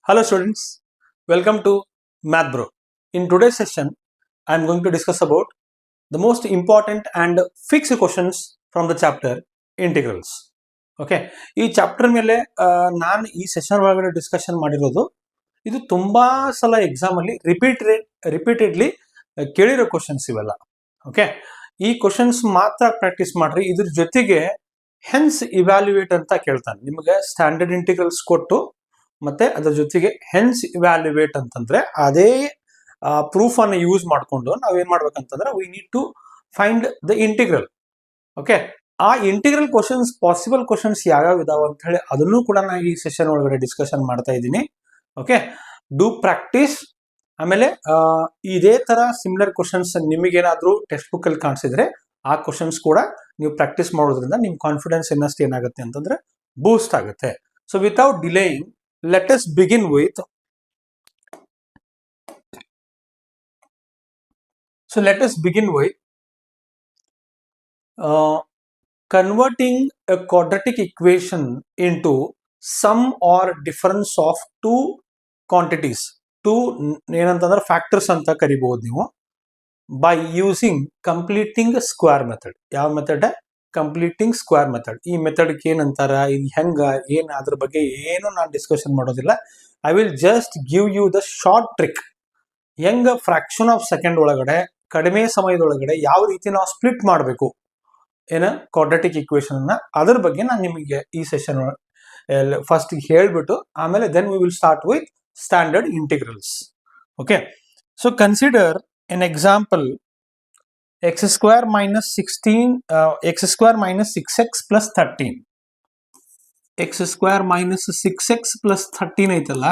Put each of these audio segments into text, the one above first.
Hello students, welcome to Math Bro. In today's session, I am going to discuss about the most important and fixed questions from the chapter integrals. Okay, ಈ chapter ಮೇಲೆ ನಾನು ಈ session ಒಳಗಡೆ discussion ಮಾಡಿರೋದು ಇದು ತುಂಬಾ ಸಲ exam ಅಲ್ಲಿ ರಿಪೀಟೆಡ್ಲಿ ಕೇಳಿರೋ ಕ್ವಶನ್ಸ್ ಇವೆಲ್ಲ. ಓಕೆ, ಈ ಕ್ವಶನ್ಸ್ ಮಾತ್ರ ಪ್ರಾಕ್ಟೀಸ್ ಮಾಡ್ರಿ. ಇದ್ರ ಜೊತೆಗೆ ಹೆನ್ಸ್ ಇವ್ಯಾಲ್ಯೂಯೇಟ್ ಅಂತ ಕೇಳ್ತಾನೆ. ನಿಮಗೆ ಸ್ಟ್ಯಾಂಡರ್ಡ್ ಇಂಟಿಗ್ರಲ್ಸ್ ಕೊಟ್ಟು ಮತ್ತೆ ಅದರ ಜೊತೆಗೆ ಹೆನ್ಸ್ ಇವ್ಯಾಲ್ಯೂಯೇಟ್ ಅಂತಂದ್ರೆ ಅದೇ ಪ್ರೂಫ್ ಅನ್ನು ಯೂಸ್ ಮಾಡಿಕೊಂಡು ನಾವೇನ್ ಮಾಡ್ಬೇಕಂತಂದ್ರೆ we need to find the integral. Okay, ಆ ಇಂಟಿಗ್ರಲ್ ಕ್ವಶನ್ಸ್ ಪಾಸಿಬಲ್ ಕ್ವಶನ್ಸ್ ಯಾವ್ಯಾವ ಇದಾವ ಅಂತ ಹೇಳಿ ಅದನ್ನು ಕೂಡ ನಾನು ಈ ಸೆಷನ್ ಒಳಗಡೆ ಡಿಸ್ಕಷನ್ ಮಾಡ್ತಾ ಇದ್ದೀನಿ. Okay, do practice. ಆಮೇಲೆ ಇದೇ ತರ ಸಿಮಿಲರ್ ಕ್ವಶನ್ಸ್ ನಿಮಗೇನಾದ್ರೂ ಟೆಕ್ಸ್ಟ್ ಬುಕ್ ಅಲ್ಲಿ ಕಾಣಿಸಿದ್ರೆ ಆ ಕ್ವಶನ್ಸ್ ಕೂಡ ನೀವು ಪ್ರಾಕ್ಟೀಸ್ ಮಾಡೋದ್ರಿಂದ ನಿಮ್ ಕಾನ್ಫಿಡೆನ್ಸ್ ಇನ್ನಷ್ಟು ಏನಾಗುತ್ತೆ ಅಂತಂದ್ರೆ ಬೂಸ್ಟ್ ಆಗುತ್ತೆ. So without delaying, let us begin with converting a quadratic equation into sum or difference of two quantities. Two ಏನಂತಂದ್ರೆ ಫ್ಯಾಕ್ಟರ್ಸ್ ಅಂತ ಕರಿಬಹುದು ನೀವು. by using completing square method. ಯಾವ ಮೆಥಡ್? Completing square method. ಈ ಮೆಥಡ್ಗೆ ಏನಂತಾರ, ಇದು ಹೆಂಗ, ಏನ್, ಅದ್ರ ಬಗ್ಗೆ ಏನು ನಾನು ಡಿಸ್ಕಷನ್ ಮಾಡೋದಿಲ್ಲ. I will just give you the short trick. ಹೆಂಗ ಫ್ರಾಕ್ಷನ್ ಆಫ್ ಸೆಕೆಂಡ್ ಒಳಗಡೆ ಕಡಿಮೆ ಸಮಯದೊಳಗಡೆ ಯಾವ ರೀತಿ ನಾವು ಸ್ಪ್ಲಿಟ್ ಮಾಡಬೇಕು ಏನ ಕ್ವಾಡ್ರಾಟಿಕ್ ಇಕ್ವೇಶನ್ ಅನ್ನ, ಅದ್ರ ಬಗ್ಗೆ ನಾನು ನಿಮಗೆ ಈ ಸೆಷನ್ ಫಸ್ಟ್ ಹೇಳ್ಬಿಟ್ಟು ಆಮೇಲೆ then we will start with standard integrals. Okay, so consider an example x square minus 16 x square minus 6x plus 13. x square minus 6x plus 13 ಐತಲ್ಲ,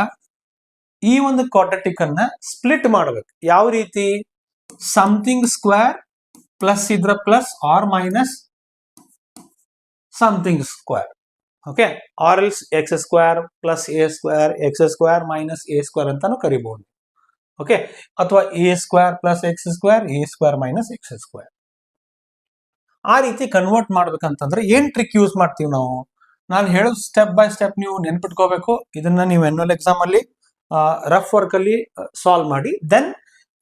ಈ ಒಂದು ಕ್ವಾಡ್ರಾಟಿಕ್ ಅನ್ನ ಸ್ಪ್ಲಿಟ್ ಮಾಡಬೇಕು. ಯಾವ ರೀತಿ? ಸಮಥಿಂಗ್ ಸ್ಕ್ವೇರ್ ಪ್ಲಸ್ ಇದ್ರ plus or minus something square. Okay, or else x square plus a square, x square minus a square ಅಂತಾನು ಕರಿಬಹುದು. ಓಕೆ, ಅಥವಾ a square plus x square, a square minus x square. ಆ ರೀತಿ convert ಮಾಡ್ಬೇಕಂತಂದ್ರೆ ಏನ್ trick use ಮಾಡ್ತೀವಿ ನಾವು? ನಾನು ಹೇಳೋದು ಸ್ಟೆಪ್ ಬೈ ಸ್ಟೆಪ್ ನೀವು ನೆನ್ಪಿಟ್ಕೋಬೇಕು. ಇದನ್ನ ನೀವು ಎನ್ಯುವಲ್ ಎಕ್ಸಾಮ್ ಅಲ್ಲಿ ರಫ್ ವರ್ಕ್ ಅಲ್ಲಿ ಸಾಲ್ವ್ ಮಾಡಿ then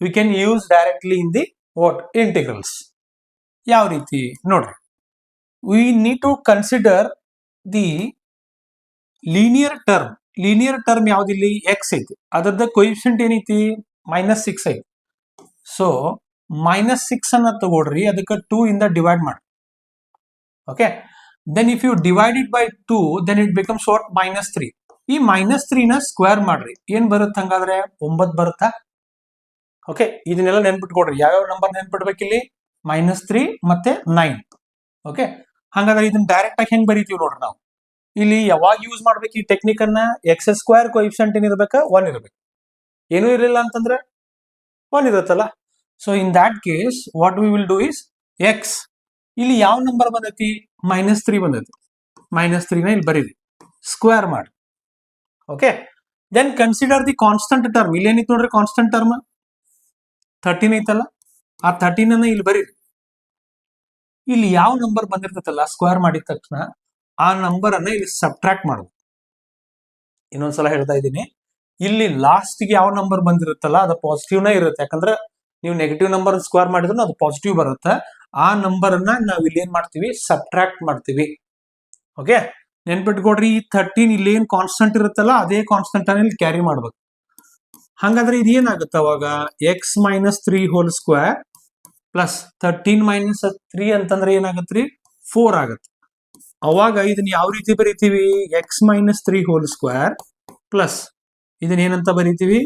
we can use directly in the what integrals. ಯಾವ ರೀತಿ ನೋಡ್ರಿ, we need to consider the linear term. Linear term ಯಾವ್ದಿಲ್ಲಿ? ಎಕ್ಸ್ ಐತಿ, ಅದರದ ಕೊಯಿಫಿಷಿಯಂಟ್ ಏನೈತಿ? -6 ಐತಿ. ಸೊ -6 ಅನ್ನ ತಗೊಳ್ರಿ, ಅದಕ್ಕೆ 2 ಇಂದ ಡಿವೈಡ್ ಮಾಡಿ. Okay, then if you divide it by 2 then it becomes what? -3. ಈ -3 ನ ಸ್ಕ್ವೇರ್ ಮಾಡ್ರಿ, ಏನ್ ಬರುತ್ತೆ ಹಂಗಾದ್ರೆ? 9 ಬರುತ್ತಾ? ಓಕೆ, ಇದನ್ನೆಲ್ಲ ನೆನ್ಪಿಟ್ಕೊಡ್ರಿ. ಯಾವ್ಯಾವ ನಂಬರ್ ನೆನ್ಪಿಡ್ಬೇಕಿಲ್ಲಿ? -3 ಮತ್ತೆ 9. ಓಕೆ, ಹಾಗಾದ್ರೆ ಇದನ್ನ ಡೈರೆಕ್ಟ್ ಆಗಿ ಹೆಂಗ್ ಬರೀತೀವಿ ನೋಡ್ರಿ ನಾವು. ಇಲ್ಲಿ ಯಾವಾಗ ಯೂಸ್ ಮಾಡ್ಬೇಕು ಈ ಟೆಕ್ನಿಕ್ ಅನ್ನ? X square coefficient ಏನಿರ್ಬೇಕ? 1 ಇರ್ಬೇಕು. ಏನೂ ಇರಲಿಲ್ಲ ಅಂತಂದ್ರೆ 1 ಇರುತ್ತಲ್ಲ. So in that case what we will do is X, ಇಲ್ಲಿ ಯಾವ ನಂಬರ್ ಬಂದೈತಿ? -3 ಬಂದೈತಿ. -3 ನ ಇಲ್ಲಿ ಬರೀರಿ, ಸ್ಕ್ವೇರ್ ಮಾಡಿ. Okay, then consider the constant term. ಇಲ್ಲಿ ಏನಿತ್ತು ನೋಡ್ರಿ ಕಾನ್ಸ್ಟಂಟ್ ಟರ್ಮ್? 13 ಐತಲ್ಲ, ಆ 13 ಅನ್ನ ಇಲ್ಲಿ ಬರೀರಿ. ಇಲ್ಲಿ ಯಾವ ನಂಬರ್ ಬಂದಿರ್ತೈತಲ್ಲ ಸ್ಕ್ವೇರ್ ಮಾಡಿದ ತಕ್ಷಣ ಆ ನಂಬರ್ ಅನ್ನ ಇಲ್ಲಿ ಸಬ್ಟ್ರಾಕ್ಟ್ ಮಾಡೋದು. ಇನ್ನೊಂದ್ಸಲ ಹೇಳ್ತಾ ಇದ್ದೀನಿ, ಇಲ್ಲಿ ಲಾಸ್ಟ್ ಗೆ ಯಾವ ನಂಬರ್ ಬಂದಿರುತ್ತಲ್ಲ ಅದು ಪಾಸಿಟಿವ್ ನ ಇರುತ್ತೆ. ಯಾಕಂದ್ರೆ ನೀವು ನೆಗೆಟಿವ್ ನಂಬರ್ ಸ್ಕ್ವೇರ್ ಮಾಡಿದ್ರು ಅದು ಪಾಸಿಟಿವ್ ಬರುತ್ತೆ. ಆ ನಂಬರ್ ಅನ್ನ ನಾವು ಇಲ್ಲಿ ಏನ್ ಮಾಡ್ತೀವಿ? ಸಬ್ಟ್ರಾಕ್ಟ್ ಮಾಡ್ತೀವಿ. ಓಕೆ, ನೆನ್ಪಿಟ್ಕೊಡ್ರಿ, ಈ 13 ಇಲ್ಲಿ ಏನ್ ಕಾನ್ಸ್ಟಂಟ್ ಇರುತ್ತಲ್ಲ ಅದೇ ಕಾನ್ಸ್ಟಂಟ್ ಅನ್ನ ಇಲ್ಲಿ ಕ್ಯಾರಿ ಮಾಡ್ಬೇಕು. ಹಾಗಾದ್ರೆ ಇದು ಏನಾಗುತ್ತೆ ಅವಾಗ? ಎಕ್ಸ್ -3 ಹೋಲ್ ಸ್ಕ್ವೇರ್ ಪ್ಲಸ್ 13 -3 ಅಂತಂದ್ರೆ ಏನಾಗತ್ರಿ? 4 ಆಗತ್ತೆ. ಅವಾಗ ಇದನ್ನ ಯಾವ ರೀತಿ ಬರೀತೀವಿ? ಎಕ್ಸ್ -3 ಹೋಲ್ ಸ್ಕ್ವೇರ್ ಪ್ಲಸ್ ಇದನ್ನ ಏನಂತ ಬರೀತೀವಿ?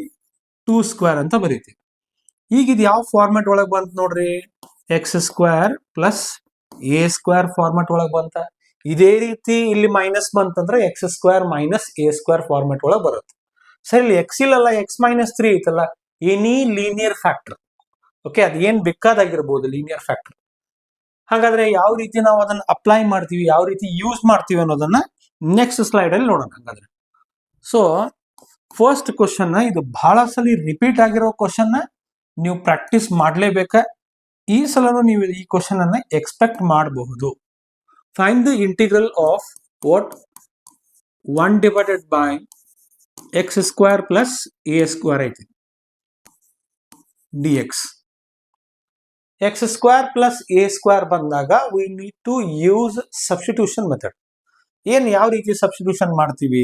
2 ಸ್ಕ್ವೇರ್ ಅಂತ ಬರೀತೀವಿ. ಈಗ ಇದು ಯಾವ ಫಾರ್ಮೆಟ್ ಒಳಗೆ ಬಂತ ನೋಡ್ರಿ? X square plus a square format ಒಳಗೆ ಬಂತ. ಇದೇ ರೀತಿ ಇಲ್ಲಿ ಮೈನಸ್ ಬಂತಂದ್ರೆ X square minus a square format ಒಳಗೆ ಬರುತ್ತೆ. ಸರಿ, ಇಲ್ಲಿ ಎಕ್ಸ್ ಇಲ್ಲಲ್ಲ, ಎಕ್ಸ್ -3 ಐತಲ್ಲ, ಎನಿ ಲೀನಿಯರ್ ಫ್ಯಾಕ್ಟರ್. ಓಕೆ, ಅದು ಏನ್ ಬೇಕಾದಾಗಿರ್ಬೋದು ಲೀನಿಯರ್ ಫ್ಯಾಕ್ಟರ್. ಹಾಗಾದ್ರೆ ಯಾವ ರೀತಿ ನಾವು ಅದನ್ನ ಅಪ್ಲೈ ಮಾಡ್ತೀವಿ, ಯಾವ ರೀತಿ ಯೂಸ್ ಮಾಡ್ತೀವಿ ಅನ್ನೋದನ್ನ ನೆಕ್ಸ್ಟ್ ಸ್ಲೈಡ್ ಅಲ್ಲಿ ನೋಡೋಣ. ಹಾಗಾದ್ರೆ ಸೊ ಫಸ್ಟ್ ಕ್ವಶನ್, ಇದು ಬಹಳ ಸಲ ರಿಪೀಟ್ ಆಗಿರೋ ಕ್ವಶನ್, ನೀವು ಪ್ರಾಕ್ಟೀಸ್ ಮಾಡ್ಲೇಬೇಕ. ಈ ಸಲನು ನೀವು ಈ ಕ್ವಶನ್ ಅನ್ನ ಎಕ್ಸ್ಪೆಕ್ಟ್ ಮಾಡಬಹುದು. Find the integral of what? 1 divided by x square plus a square ಐತಿ d x square plus a square ಬಂದಾಗ we need to use substitution method. ಏನ್ ಯಾವ ರೀತಿ ಸಬ್ಸ್ಟಿಟ್ಯೂಷನ್ ಮಾಡ್ತೀವಿ?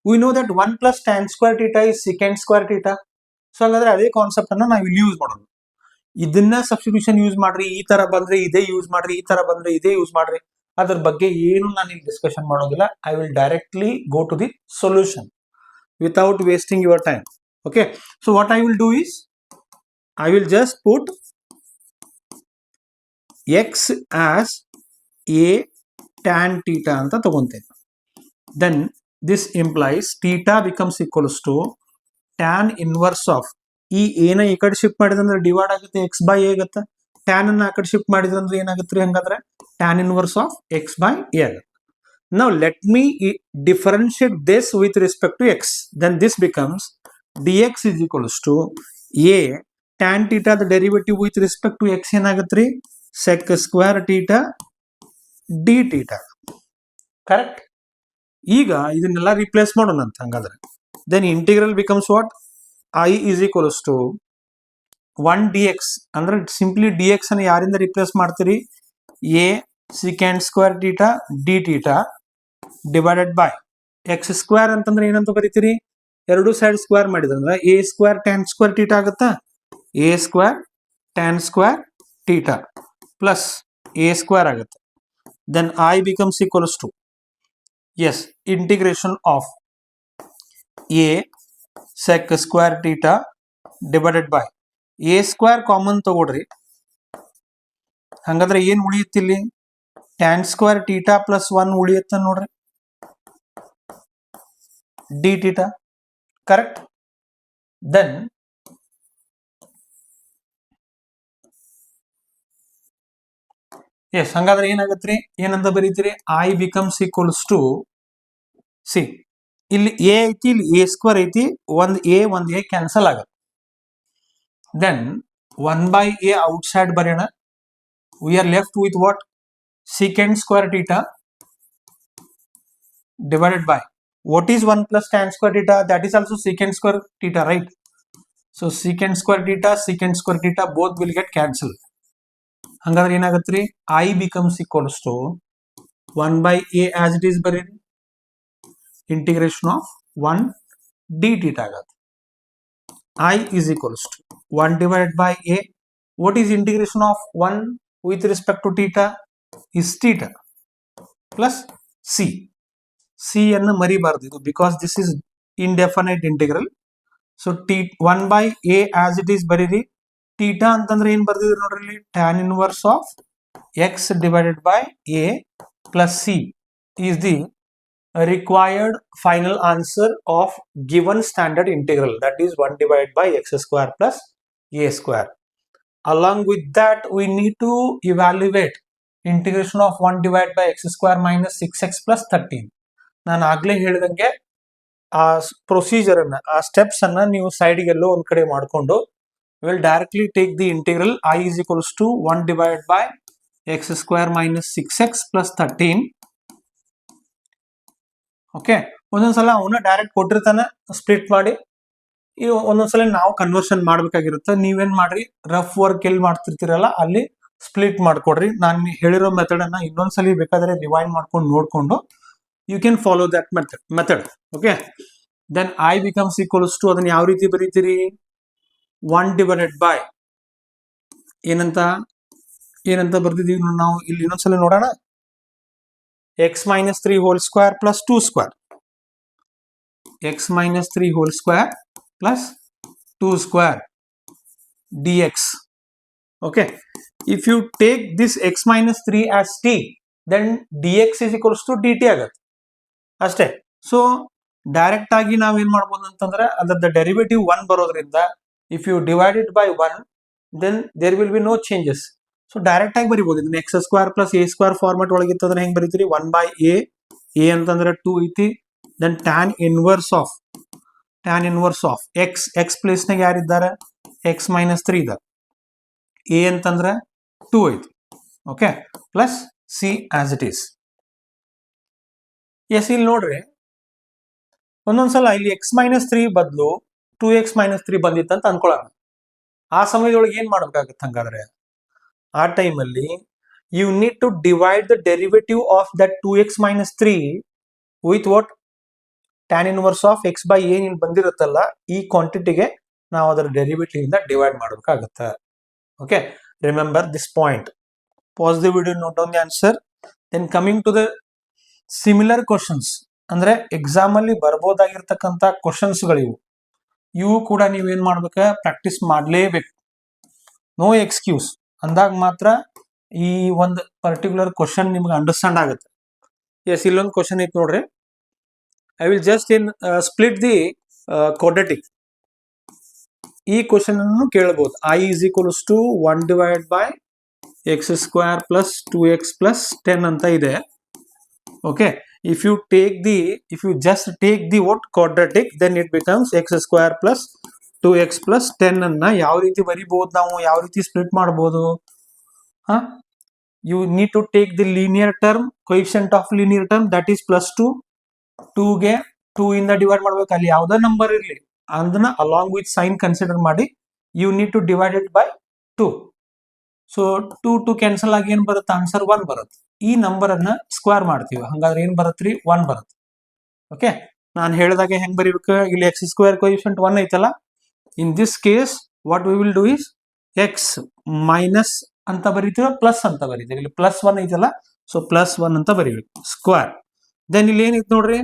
We know that 1 plus tan square theta is second square theta. So ಹಾಗಾದ್ರೆ ಅದೇ concept ಅನ್ನ ನಾವು ಇಲ್ಲಿ ಯೂಸ್ ಮಾಡೋಣ. ಇದನ್ನ ಸಬ್ಸ್ಟಿಟ್ಯೂಷನ್ ಯೂಸ್ ಮಾಡ್ರಿ, ಈ ತರ ಬಂದ್ರೆ ಇದೇ ಯೂಸ್ ಮಾಡ್ರಿ, ಈ ತರ ಬಂದ್ರೆ ಇದೇ ಯೂಸ್ ಮಾಡ್ರಿ. ಅದ್ರ ಬಗ್ಗೆ ಏನು ನಾನು ಇಲ್ಲಿ ಡಿಸ್ಕಷನ್ ಮಾಡೋದಿಲ್ಲ. I will directly go to the solution without wasting your time. Okay, so what I will do is I will just put x as a tan theta anta tagontene. Then this implies theta becomes equals to tan inverse of ಈ ಏನ ಈ ಕಡೆ shift ಮಾಡಿದ್ರೆ divide ಆಗುತ್ತೆ x by a ಆಗುತ್ತೆ. tan ಅನ್ನ ಆ ಕಡೆ ಶಿಫ್ಟ್ ಮಾಡಿದ್ರೆ ಅಂದ್ರೆ ಏನಾಗುತ್ತೆ ಹಂಗಾದ್ರೆ tan inverse of x by a ಆಗುತ್ತೆ. Now let me differentiate this with respect to x. Then this becomes dx is equals to a tan theta the derivative with respect to x ಏನಾಗುತ್ತೆ ರೀ sec square theta d theta. Correct. ಈಗ ಇದನ್ನೆಲ್ಲ replace ಮಾಡೋಣ ಅಂತ ಹಂಗಾದ್ರೆ. Then integral becomes what? I is equals to 1 dx ಅಂದ್ರೆ simply dx ಅನ್ನು ಯಾರಿಂದ ರಿಪ್ಲೇಸ್ ಮಾಡ್ತೀರಿ? a secant square theta d theta divided by x square ಅಂತಂದ್ರೆ ಏನಂತ ಬರೀತೀರಿ? ಎರಡು ಸೈಡ್ ಸ್ಕ್ವೇರ್ ಮಾಡಿದ್ರಂದ್ರೆ a square tan square theta ಆಗುತ್ತಾ? A square tan square theta plus a square ಆಗುತ್ತೆ. Then I becomes equals to s integration of a sec square theta divided by a square common ತಗೊಳ್ರಿ. ಹಂಗಾದ್ರೆ ಏನ್ ಉಳಿಯುತ್ತಿಲ್ಲಿ? Tan square theta plus 1 ಉಳಿಯುತ್ತ ನೋಡ್ರಿ d theta. Correct. Then yes ಹಂಗಾದ್ರೆ ಏನಾಗತ್ರಿ? ಏನಂತ ಬರೀತೀರಿ? I becomes equals to C ಇಲ್ಲಿ a ಐತಿ, ಇಲ್ಲಿ a ಸ್ಕ್ವೇರ್ ಐತಿ, ಒಂದ್ a ಕ್ಯಾನ್ಸಲ್ ಆಗತ್ತೆ. ದೆನ್ 1 by a ಔಟ್ಸೈಡ್ ಬರೆಯೋಣ. We are left with what? secant square theta divided by what is 1 plus tan square theta? That is also secant square theta, right? So secant square theta both will get cancelled. ಹಂಗಾದ್ರೆ ಏನಾಗತ್ರಿ? I becomes equals to 1 by a as it is ಬರೀರಿ, integration of 1 d theta ಆಗತ್ತೆ. I is equals to 1 divided by a. What is integration of 1 with respect to theta? Is theta plus c. c ಅನ್ನು ಮರಿಬಾರ್ದು ಇದು, because this is indefinite integral. So 1 by a as it is ಬರೀರಿ. theta ಅಂತಂದ್ರೆ ಏನ್ ಬರ್ದಿದ್ರಿ ನೋಡ್ರಿ ಇಲ್ಲಿ? tan inverse of x divided by a plus c is the required final answer of given standard integral, that is 1 divided by x square plus a square. Along with that we need to evaluate integration of 1 divided by x square minus 6x plus 13. ನಾನು ಆಗ್ಲೇ ಹೇಳಿದಂಗೆ ಆ procedure ಅನ್ನ, ಆ steps ಅನ್ನ ನೀವು ಸೈಡ್ಗೆಲ್ಲೋ ಒಂದ್ ಕಡೆ ಮಾಡ್ಕೊಂಡು will directly take the integral I is equals to 1 divided by x square minus 6x plus 13. Okay, ಒಂದೊಂದ್ಸಲ ಅವನ್ನ ಡೈರೆಕ್ಟ್ ಕೊಟ್ಟಿರ್ತಾನೆ ಸ್ಪ್ಲಿಟ್ ಮಾಡಿ. ಈ ಒಂದೊಂದ್ಸಲ ನಾವು ಕನ್ವರ್ಷನ್ ಮಾಡ್ಬೇಕಾಗಿರುತ್ತೆ. ನೀವೇನ್ ಮಾಡ್ರಿ, ರಫ್ ವರ್ಕ್ ಎಲ್ಲಿ ಮಾಡ್ತಿರ್ತೀರಲ್ಲ ಅಲ್ಲಿ ಸ್ಪ್ಲಿಟ್ ಮಾಡ್ಕೊಡ್ರಿ. ನಾನು ಹೇಳಿರೋ ಮೆಥಡ್ ಅನ್ನ ಇನ್ನೊಂದ್ಸಲಿ ಬೇಕಾದ್ರೆ ರಿವೈಂಡ್ ಮಾಡ್ಕೊಂಡು ನೋಡ್ಕೊಂಡು you can follow that method. Okay, then I becomes equals to ಅದನ್ನ ಯಾವ ರೀತಿ ಬರೀತೀರಿ? 1 divided by ಏನಂತ ಬರ್ದಿದೀವಿ ನಾವು ಇಲ್ಲಿ ಇನ್ನೊಂದ್ಸಲ ನೋಡೋಣ. x minus 3 whole square plus 2 square. x minus 3 whole square plus 2 square dx. Okay, if you take this x minus 3 as t, then dx is equals to dt ಆಗತ್ತೆ ಅಷ್ಟೇ. ಸೊ ಡೈರೆಕ್ಟ್ ಆಗಿ ನಾವ್ ಏನ್ ಮಾಡ್ಬೋದು ಅಂತಂದ್ರೆ ಅದರ ಡೆರಿವೇಟಿವ್ 1 ಬರೋದ್ರಿಂದ if you divide it by 1 then there will be no changes. So direct ಆಗಿ ಬರಿಬಹುದು ಇದನ್ನ. X square plus a square format ಒಳಗಿತ್ತು ಅದನ್ನ ಹೆಂಗ್ ಬರೀತೀರಿ? 1 by a ಅಂತಂದ್ರೆ 2 ಐತಿ. Then tan inverse of x place ನಾಗ ಯಾರಿದ್ದಾರೆ? x minus 3 ಇದ. a ಅಂತಂದ್ರೆ 2 ಐತಿ. Okay, plus c as it is. Yes, ಇಲ್ಲಿ ನೋಡ್ರಿ, ಒಂದೊಂದ್ಸಲ ಇಲ್ಲಿ x-3 ಬದಲು 2x-3 ಬಂದಿತ್ತು ಅಂತ ಅನ್ಕೊಳ್ಳೋಣ. ಆ ಸಮಯದೊಳಗೆ ಏನ್ ಮಾಡ್ಬೇಕಾಗತ್ತೆ ಹಂಗಾದ್ರೆ? ಆ ಟೈಮಲ್ಲಿ you need to divide the derivative of that 2x-3 with what? Tan inverse of x by ಏನ್ ಇಲ್ಲಿ ಬಂದಿರುತ್ತಲ್ಲ ಈ ಕ್ವಾಂಟಿಟಿಗೆ ನಾವು ಅದರ ಡೆರಿವೇಟಿವ್ ಇಂದ ಡಿವೈಡ್ ಮಾಡಬೇಕಾಗತ್ತೆ. Okay, remember this point. Pause the video, note down the answer. Then coming to the similar questions, ಅಂದ್ರೆ exam ಅಲ್ಲಿ ಬರ್ಬೋದಾಗಿರ್ತಕ್ಕಂಥ questions ಗಳಿವು. ಇವು ಕೂಡ ನೀವೇನ್ ಮಾಡ್ಬೇಕ? ಪ್ರಾಕ್ಟೀಸ್ ಮಾಡ್ಲೇಬೇಕು. ನೋ ಎಕ್ಸ್ಕ್ಯೂಸ್ ಅಂದಾಗ ಮಾತ್ರ ಈ ಒಂದು ಪರ್ಟಿಕ್ಯುಲರ್ ಕ್ವಶನ್ ನಿಮ್ಗೆ ಅಂಡರ್ಸ್ಟ್ಯಾಂಡ್ ಆಗುತ್ತೆ. ಎಸ್, ಇಲ್ಲೊಂದು ಕ್ವಶನ್ ಐತಿ ನೋಡ್ರಿ. I will just split the quadratic. ಈ ಕ್ವಶನ್ ಅನ್ನು ಕೇಳಬಹುದು. I is equals to 1 divided by x square plus 2x plus 10 ಅಂತ ಇದೆ. Okay, if you just take the what quadratic, then it becomes x square plus 2x plus 10 ಅನ್ನ ಯಾವ ರೀತಿ ಬರಿಬಹುದು, ನಾವು ಯಾವ ರೀತಿ ಸ್ಪ್ಲಿಟ್ ಮಾಡಬಹುದು? You need to take the linear term, coefficient of linear term, that is plus 2. 2 ಗೆ 2 ಇಂದ ಡಿವೈಡ್ ಮಾಡ್ಬೇಕು. ಅಲ್ಲಿ ಯಾವ್ದೋ ನಂಬರ್ ಇರಲಿ ಅದನ್ನ ಅಲಾಂಗ್ ವಿತ್ ಸೈನ್ ಕನ್ಸಿಡರ್ ಮಾಡಿ you need to divide it by 2. So 2 cancel ಆಗಿ ಏನ್ ಬರುತ್ತೆ? ಆನ್ಸರ್ 1 ಬರುತ್ತೆ. ಈ ನಂಬರ್ ಅನ್ನ ಸ್ಕ್ವೇರ್ ಮಾಡ್ತೀವಿ, ಹಂಗಾದ್ರೆ ಏನ್ ಬರುತ್ತೆ? 1 ಬರುತ್ತೆ. ಓಕೆ, ನಾನು ಹೇಳಿದಾಗ ಹೆಂಗ್ ಬರೀಬೇಕು? ಇಲ್ಲಿ x ಸ್ಕ್ವೇರ್ ಕೋಎಫಿಷಿಯಂಟ್ 1 ಐತಲ್ಲ, in this case what we will do is x minus ಅಂತ ಬರೀತೀವಿ, ಪ್ಲಸ್ ಅಂತ ಬರೀತೀವಿ. ಇಲ್ಲಿ ಪ್ಲಸ್ 1 ಐತಲ್ಲ, ಸೊ ಪ್ಲಸ್ 1 ಅಂತ ಬರೀಬೇಕು ಸ್ಕ್ವೇರ್. ದೆನ್ ಇಲ್ಲಿ ಏನಿತ್ತು ನೋಡ್ರಿ?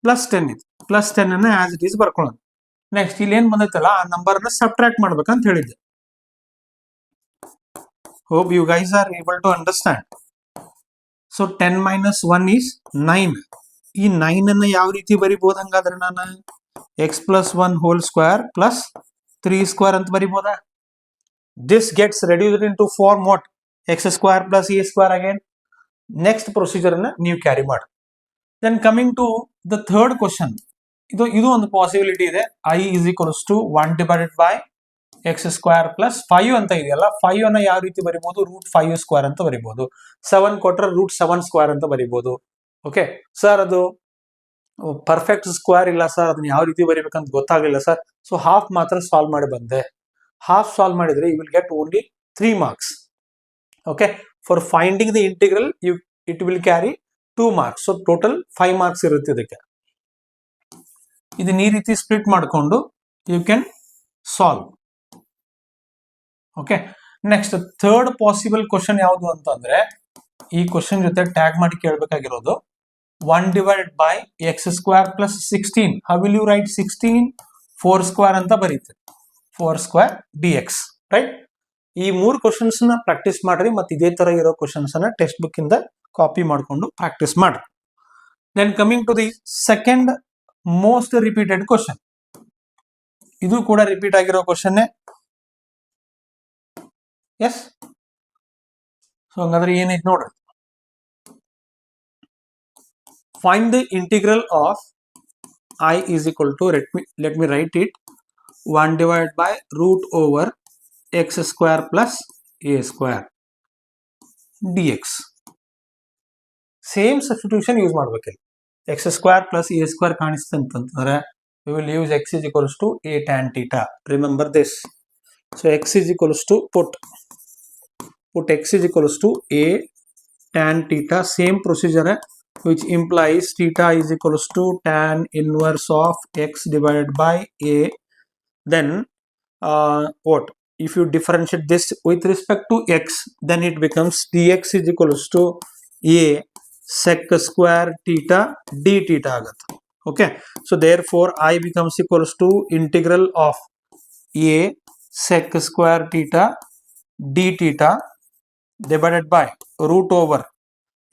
ಪ್ಲಸ್ 10 ಇತ್ತು. ಪ್ಲಸ್ 10 ಅನ್ನ ಆಸ್ ಇಟ್ ಈಸ್ ಬರ್ಕೊಳ್ಳೋಣ. ನೆಕ್ಸ್ಟ್ ಇಲ್ಲಿ ಏನ್ ಬಂದೈತಲ್ಲ ಆ ನಂಬರ್ ಅನ್ನ ಸಬ್ಟ್ರಾಕ್ಟ್ ಮಾಡ್ಬೇಕಂತ ಹೇಳಿದ್ದೆ. Hope you guys are able to understand. So 10 minus 1 is 9. ಈ 9 ಅನ್ನ ಯಾವ ರೀತಿ ಬರಿಬಹುದು ಹಂಗಾದ್ರೆ? ನಾನು x plus 1 whole square plus 3 square ಅಂತ ಬರಿಬಹುದಾ? This gets reduced into form what? x square plus a square again. Next procedure ಅನ್ನ ನೀವು ಕ್ಯಾರಿ ಮಾಡಿ. Then coming to the third question. ಇದು ಒಂದು ಪಾಸಿಬಿಲಿಟಿ ಇದೆ. I is equals to 1 divided by x square plus 5 ಅಂತ ಇದೆಯಲ್ಲ, 5 ಅನ್ನ ಯಾವ ರೀತಿ ಬರಿಬಹುದು? ರೂಟ್ 5 ಸ್ಕ್ವೇರ್ ಅಂತ ಬರಿಬಹುದು. 7 ಕೊಟ್ರೆ ರೂಟ್ 7 ಸ್ಕ್ವೇರ್ ಅಂತ ಬರಿಬಹುದು. ಓಕೆ ಸರ್, ಅದು ಪರ್ಫೆಕ್ಟ್ ಸ್ಕ್ವೇರ್ ಇಲ್ಲ ಸರ್, ಅದನ್ನ ಯಾವ ರೀತಿ ಬರಿಬೇಕಂತ ಗೊತ್ತಾಗಲಿಲ್ಲ ಸರ್. ಸೊ ಹಾಫ್ ಮಾತ್ರ ಸಾಲ್ವ್ ಮಾಡಿ ಬಂದೆ. ಹಾಫ್ ಸಾಲ್ವ್ ಮಾಡಿದ್ರೆ you will get only 3 marks. Okay, for finding the integral it will carry 2 marks. So total 5 marks ಇರುತ್ತೆ ಇದಕ್ಕೆ. ಇದನ್ನ ಈ ರೀತಿ ಸ್ಪ್ಲಿಟ್ ಮಾಡಿಕೊಂಡು you can solve. Okay, next third possible question ಯಾವುದು ಅಂತಂದ್ರೆ, ಈ ಕ್ವಶನ್ ಜೊತೆ ಟ್ಯಾಗ್ ಮಾಡಿ ಕೇಳಬೇಕಾಗಿರೋದು 1 divided by x square plus 16. How will you write 16? 4 square ಅಂತ ಬರೀತೀವಿ. 4 square dx, ರೈಟ್? ಈ 3 ಕ್ವಶನ್ಸ್ ನ ಪ್ರಾಕ್ಟೀಸ್ ಮಾಡ್ರಿ, ಮತ್ತೆ ಇದೇ ತರ ಇರೋ ಕ್ವಶನ್ಸ್ ಅನ್ನ ಟೆಕ್ಸ್ಟ್ ಬುಕ್ ಇಂದ ಕಾಪಿ ಮಾಡ್ಕೊಂಡು ಪ್ರಾಕ್ಟೀಸ್ ಮಾಡ್ರಿ. Then coming to the second most repeated question. ಇದು ಕೂಡ ರಿಪೀಟ್ ಆಗಿರೋ ಕ್ವಶನ್. ಎಸ್, ಸೊ ಹಂಗಾದ್ರೆ ಏನೈತೆ ನೋಡ್ರಿ. Find the integral of I is equal to, let me write it, 1 divided by root over x square plus a square dx. Same substitution use ಮಾಡ್ಬೇಕಿಲ್ಲ. x square plus a square ಕಾಣಿಸ್ತು ಅಂತಂದ್ರೆ we will use x is equals to a tan theta. Remember this. So x is equals to put x is equals to a tan theta. Same procedure, which implies theta is equals to tan inverse of x divided by a. Then what? If you differentiate this with respect to x, then it becomes dx is equals to a sec square theta d theta agata. Okay, so therefore I becomes equals to integral of a sec square theta d theta divided by root over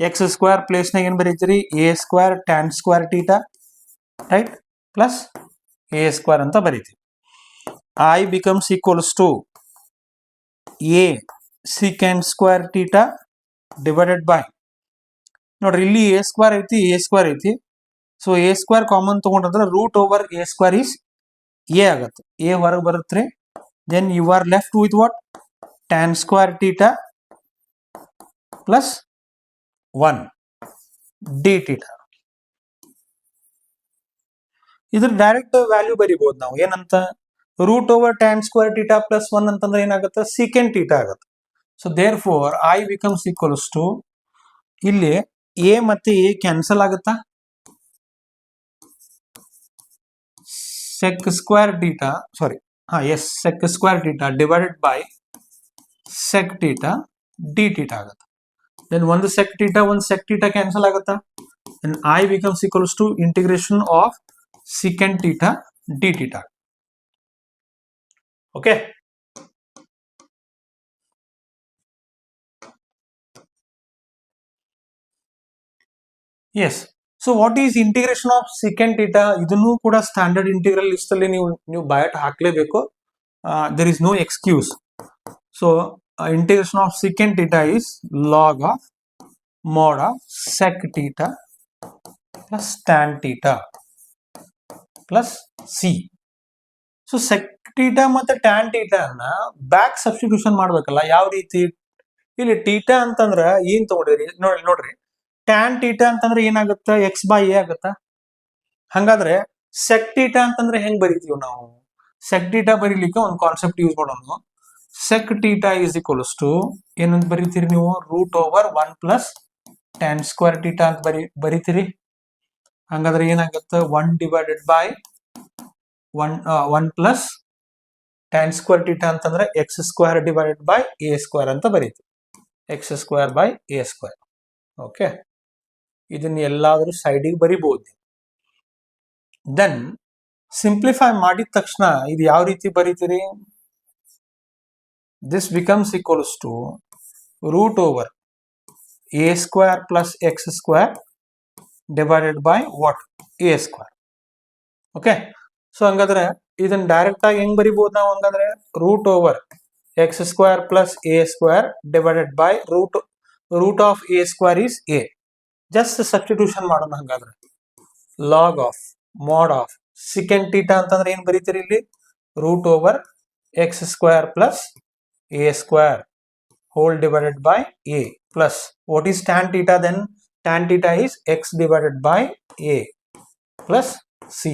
x square place ನಾಗ ಏನ್ ಬರೀತೀರಿ? a square tan square theta, right, plus a square ಅಂತ ಬರೀತೀವಿ. I becomes equals to a secant square theta divided by, ನೋಡ್ರಿ ಇಲ್ಲಿ a square ಐತಿ, so a square common ತಗೊಂಡ್ರೆ root over a square is a ಆಗತ್ತೆ. a ಹೊರಗೆ ಬರುತ್ತೆ. Then you are left with what? tan square theta plus 1 d theta. ಇದ್ರ direct value ಬರಿಬಹುದು ನಾವು ಏನಂತ root over tan square theta plus 1 ಅಂತಂದ್ರೆ ಏನಾಗುತ್ತೆ ಸೀಕೆಂಟ್ ಟೀಟಾ ಆಗುತ್ತೆ. So therefore I becomes equals to ಇಲ್ಲಿ ಎ ಮತ್ತೆ ಎ ಕ್ಯಾನ್ಸಲ್ ಆಗುತ್ತಾ sec square theta sorry yes sec square theta divided by sec theta d theta ಆಗುತ್ತೆ. then ಒಂದು sec theta cancel ಆಗುತ್ತಾ then I becomes equals to integration of secant theta d theta. Okay. Yes. So what is integration of secant theta? ಇದನ್ನು ಕೂಡ standard integral list ಅಲ್ಲಿ ನೀವು ಬಯಟ್ ಹಾಕ್ಲೇಬೇಕು. There is no excuse. So integration of secant theta is log of mod of sec theta plus tan theta plus c. So sec theta ಮತ್ತೆ tan theta ಅನ್ನ back substitution ಮಾಡ್ಬೇಕಲ್ಲ ಯಾವ ರೀತಿ ಇಲ್ಲಿ theta ಅಂತಂದ್ರ ಏನ್ ತಗೊಂಡ್ರಿ ನೋಡ್ರಿ tan theta ಅಂತಂದ್ರೆ ಏನಾಗುತ್ತೆ x by a ಆಗುತ್ತಾ ಹಂಗಾದ್ರೆ sec theta ಅಂತಂದ್ರೆ ಹೆಂಗ್ ಬರೀತೀವಿ ನಾವು sec theta ಬರೀಲಿಕ್ಕೆ ಒಂದು ಕಾನ್ಸೆಪ್ಟ್ ಯೂಸ್ ಮಾಡೋಣ sec theta is equals to ಏನಂತ ಬರೀತೀರಿ ನೀವು root over 1 plus tan square theta ಅಂತ ಬರೀತೀರಿ ಹಂಗಾದ್ರೆ ಏನಾಗುತ್ತೆ 1 divided by 1 plus tan square theta ಅಂತಂದ್ರೆ x ಸ್ಕ್ವೇರ್ ಡಿವೈಡೆಡ್ ಬೈ a ಸ್ಕ್ವೇರ್ ಅಂತ ಬರೀತೀವಿ x square by a square. Okay ಇದನ್ನ ಎಲ್ಲಾದರೂ ಸೈಡಿಗೆ ಬರಿಬಹುದು. ದೆನ್ ಸಿಂಪ್ಲಿಫೈ ಮಾಡಿದ ತಕ್ಷಣ ಇದು ಯಾವ ರೀತಿ ಬರೀತೀರಿ this becomes equals to root over a square plus x square divided by what a square. Okay, so ಹಂಗಾದ್ರೆ ಇದನ್ನ ಡೈರೆಕ್ಟ್ ಆಗಿ ಹೆಂಗ್ ಬರಿಬಹುದು ನಾವು ಹಂಗಾದ್ರೆ root over x square plus a square divided by root of a square is a. Just substitution ಮಾಡೋಣ ಹಂಗಾದ್ರೆ log of mod of secant theta ಅಂತಂದ್ರೆ ಏನ್ ಬರೀತೀರಿ ಇಲ್ಲಿ root over x square plus a square whole divided by a plus what is tan theta then tan theta is x divided by a plus c.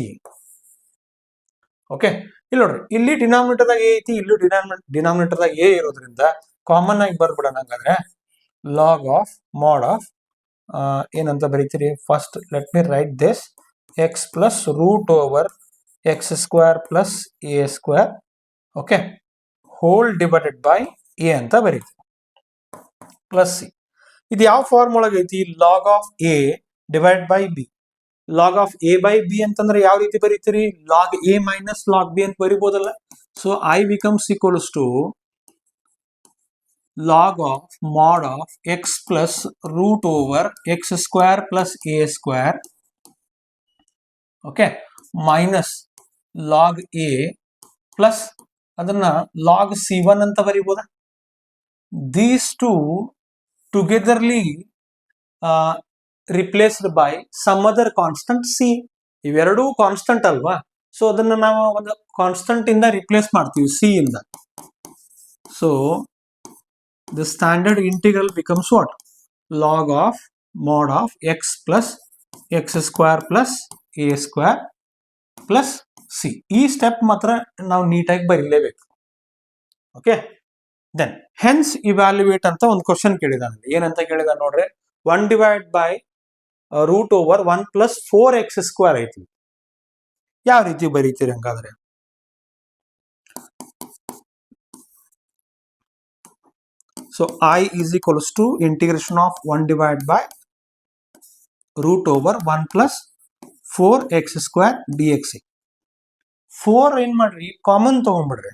Okay ಇಲ್ಲಿ ನೋಡ್ರಿ ಇಲ್ಲಿ denominator ದಾಗ a ಐತಿ ಇಲ್ಲಿ ಡಿನಾಮಿನೇಟರ್ ದಾಗ a ಇರೋದ್ರಿಂದ common ಆಗಿ ಬರ್ಬಿಡೋಣ ಹಂಗಾದ್ರೆ ಲಾಗ್ ಆಫ್ ಮಾಡ್ ಆಫ್ ಏನಂತ ಬರೀತೀರಿ first let me write this x plus root over x square plus a square okay whole divided by a ಅಂತ ಬರೀತೀವಿ ಪ್ಲಸ್ ಸಿ. ಇದು ಯಾವ ಫಾರ್ಮ್ ಒಳಗೆ ಐತಿ log of a divide by b. Log of a by b ಅಂತಂದ್ರೆ ಯಾವ ರೀತಿ ಬರೀತೀರಿ log a minus log b ಅಂತ ಬರಿಬೋದಲ್ಲ. So I becomes equals to log of mod of x plus root over x square plus a square okay minus log a plus ಅದನ್ನ log C1 ಅಂತ ಬರೀಬೋದ. These two ಟುಗೆದರ್ಲಿ replaced by some other constant c. ಇವೆರಡೂ constant ಅಲ್ವಾ so ಅದನ್ನ ನಾವು ಒಂದು constant ಇಂದ ರಿಪ್ಲೇಸ್ ಮಾಡ್ತೀವಿ ಸಿ ಇಂದ. So the standard integral becomes what log of mod of x plus x square plus a square plus c. ಈ ಸ್ಟೆಪ್ ಮಾತ್ರ ನಾವು ನೀಟಾಗಿ ಬರೀಲೇಬೇಕು. ಓಕೆ ದೆನ್ ಹೆನ್ಸ್ ಇವ್ಯಾಲ್ಯುಯೇಟ್ ಅಂತ ಒಂದು ಕ್ವಶನ್ ಕೇಳಿದಾನೆ. ಏನಂತ ಕೇಳಿದ ನೋಡ್ರಿ 1 divide by root over 1 plus 4x square ಐತಿ. ಯಾವ ರೀತಿ ಬರೀತೀರಿ ಹಂಗಾದ್ರೆ so I is equals to integration of 1 divided by root over 1 plus 4x square dx. 4 ಏನ್ ಮಾಡ್ರಿ ಕಾಮನ್ ತಗೊಂಡ್ಬಿಡ್ರಿ.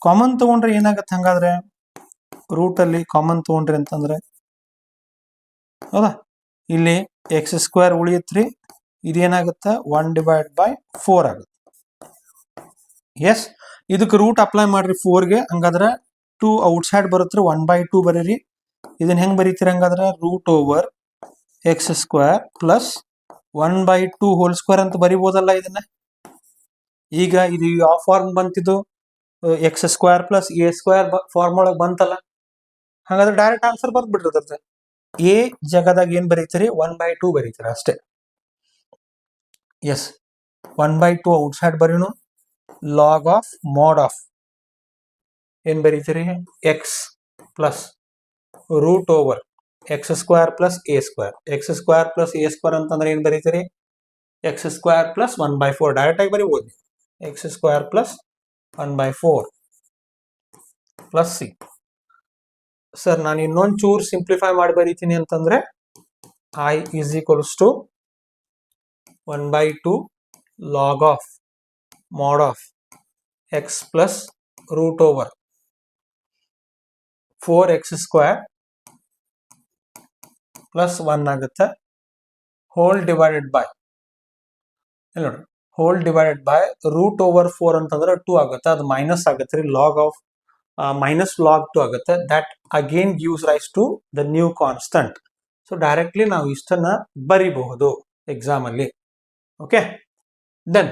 ಕಾಮನ್ ತಗೊಂಡ್ರೆ ಏನಾಗತ್ತೆ ಹಂಗಾದ್ರೆ ರೂಟ್ ಅಲ್ಲಿ ಕಾಮನ್ ತಗೊಂಡ್ರಿ ಅಂತಂದ್ರೆ ಹೌದಾ ಇಲ್ಲಿ ಎಕ್ಸ್ ಸ್ಕ್ವೇರ್ ಉಳಿಯತ್ರಿ ಇದೇನಾಗುತ್ತೆ 1 ಡಿವೈಡ್ ಬೈ 4 ಆಗುತ್ತೆ. ಎಸ್ ಇದಕ್ಕೆ ರೂಟ್ ಅಪ್ಲೈ ಮಾಡ್ರಿ 4ಗೆ ಹಂಗಾದ್ರೆ 2 ಔಟ್ ಸೈಡ್ ಬರುತ್ತೆ 1/2 ಬರೀರಿ. ಇದನ್ನ ಹೆಂಗ್ ಬರೀತೀರಿ ಹಂಗಾದ್ರೆ root over x square plus 1/2 whole square ಅಂತ ಬರಿಬೋದಲ್ಲ ಇದನ್ನ. ಈಗ ಇದು ಯಾವ ಫಾರ್ಮ್ ಬಂತಿದ್ದು x square plus a square form ಒಳಗೆ ಬಂತಲ್ಲ ಹಾಗಾದ್ರೆ ಡೈರೆಕ್ಟ್ ಆನ್ಸರ್ ಬರ್ಬಿಟ್ಟಿರ್ತದೆ. ಎ ಜಾಗದಾಗ ಏನ್ ಬರೀತೀರಿ 1/2 ಬರೀತೀರಿ ಅಷ್ಟೇ. ಎಸ್ 1/2 ಔಟ್ಸೈಡ್ ಬರೀನು ಲಾಗ್ ಆಫ್ ಮಾಡ್ ಆಫ್ ಏನ್ ಬರೀತೀರಿ x plus root over x square plus a square x square plus a square ಅಂತಂದ್ರೆ ಏನ್ ಬರೀತೀರಿ ಎಕ್ಸ್ ಸ್ಕ್ವೇರ್ ಪ್ಲಸ್ 1/4 ಡೈರೆಕ್ಟ್ ಆಗಿ ಬರೀಬಹುದು x square plus 1/4 plus c. Sir ನಾನು ಇನ್ನೊಂದು ಚೂರು ಸಿಂಪ್ಲಿಫೈ ಮಾಡಿ ಬರೀತೀನಿ ಅಂತಂದ್ರೆ I is equals to 1/2 log of mod of x plus root over 4x square plus 1 ಆಗುತ್ತೆ ಹೋಲ್ ಡಿವೈಡೆಡ್ ಬೈ ನೋಡಿ whole divided by root over 4 ಅಂತಂದ್ರೆ 2 ಆಗುತ್ತೆ ಅದು ಮೈನಸ್ ಆಗುತ್ತೆ ರೀ ಲಾಗ್ ಆಫ್ ಮೈನಸ್ ಲಾಗ್ 2 ಆಗುತ್ತೆ that again gives rise to the new constant. So directly ನಾವು ಇಷ್ಟನ್ನ ಬರೀಬಹುದು ಎಕ್ಸಾಮ್ ಅಲ್ಲಿ. Okay, then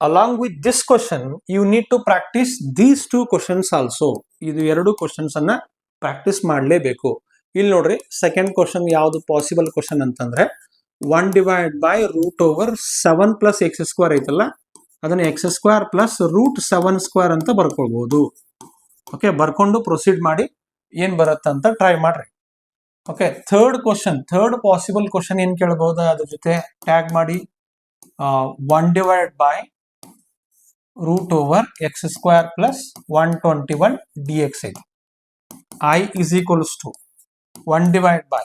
along with this question you need to practice these two questions also. ಇದು ಎರಡು ಕ್ವಶನ್ಸ್ ಅನ್ನ ಪ್ರಾಕ್ಟೀಸ್ ಮಾಡಲೇಬೇಕು. ಇಲ್ಲಿ ನೋಡ್ರಿ ಸೆಕೆಂಡ್ ಕ್ವಶನ್ ಯಾವುದು ಪಾಸಿಬಲ್ ಕ್ವಶನ್ ಅಂತಂದ್ರೆ 1 divide by root over 7 plus x square ಐತಲ್ಲ ಅದನ್ನ x square plus root 7 square ಅಂತ ಬರ್ಕೊಳ್ಬಹುದು. ಓಕೆ, ಬರ್ಕೊಂಡು ಪ್ರೊಸೀಡ್ ಮಾಡಿ ಏನ್ ಬರುತ್ತೆ ಅಂತ ಟ್ರೈ ಮಾಡ್ರಿ. ಓಕೆ, ಥರ್ಡ್ ಪಾಸಿಬಲ್ ಕ್ವಶನ್ ಏನ್ ಕೇಳಬಹುದು ಅದ್ರ ಜೊತೆ ಟ್ಯಾಗ್ ಮಾಡಿ 1 divide by root over x square plus 121 dx ಐತಿ. I is equals to 1 divided by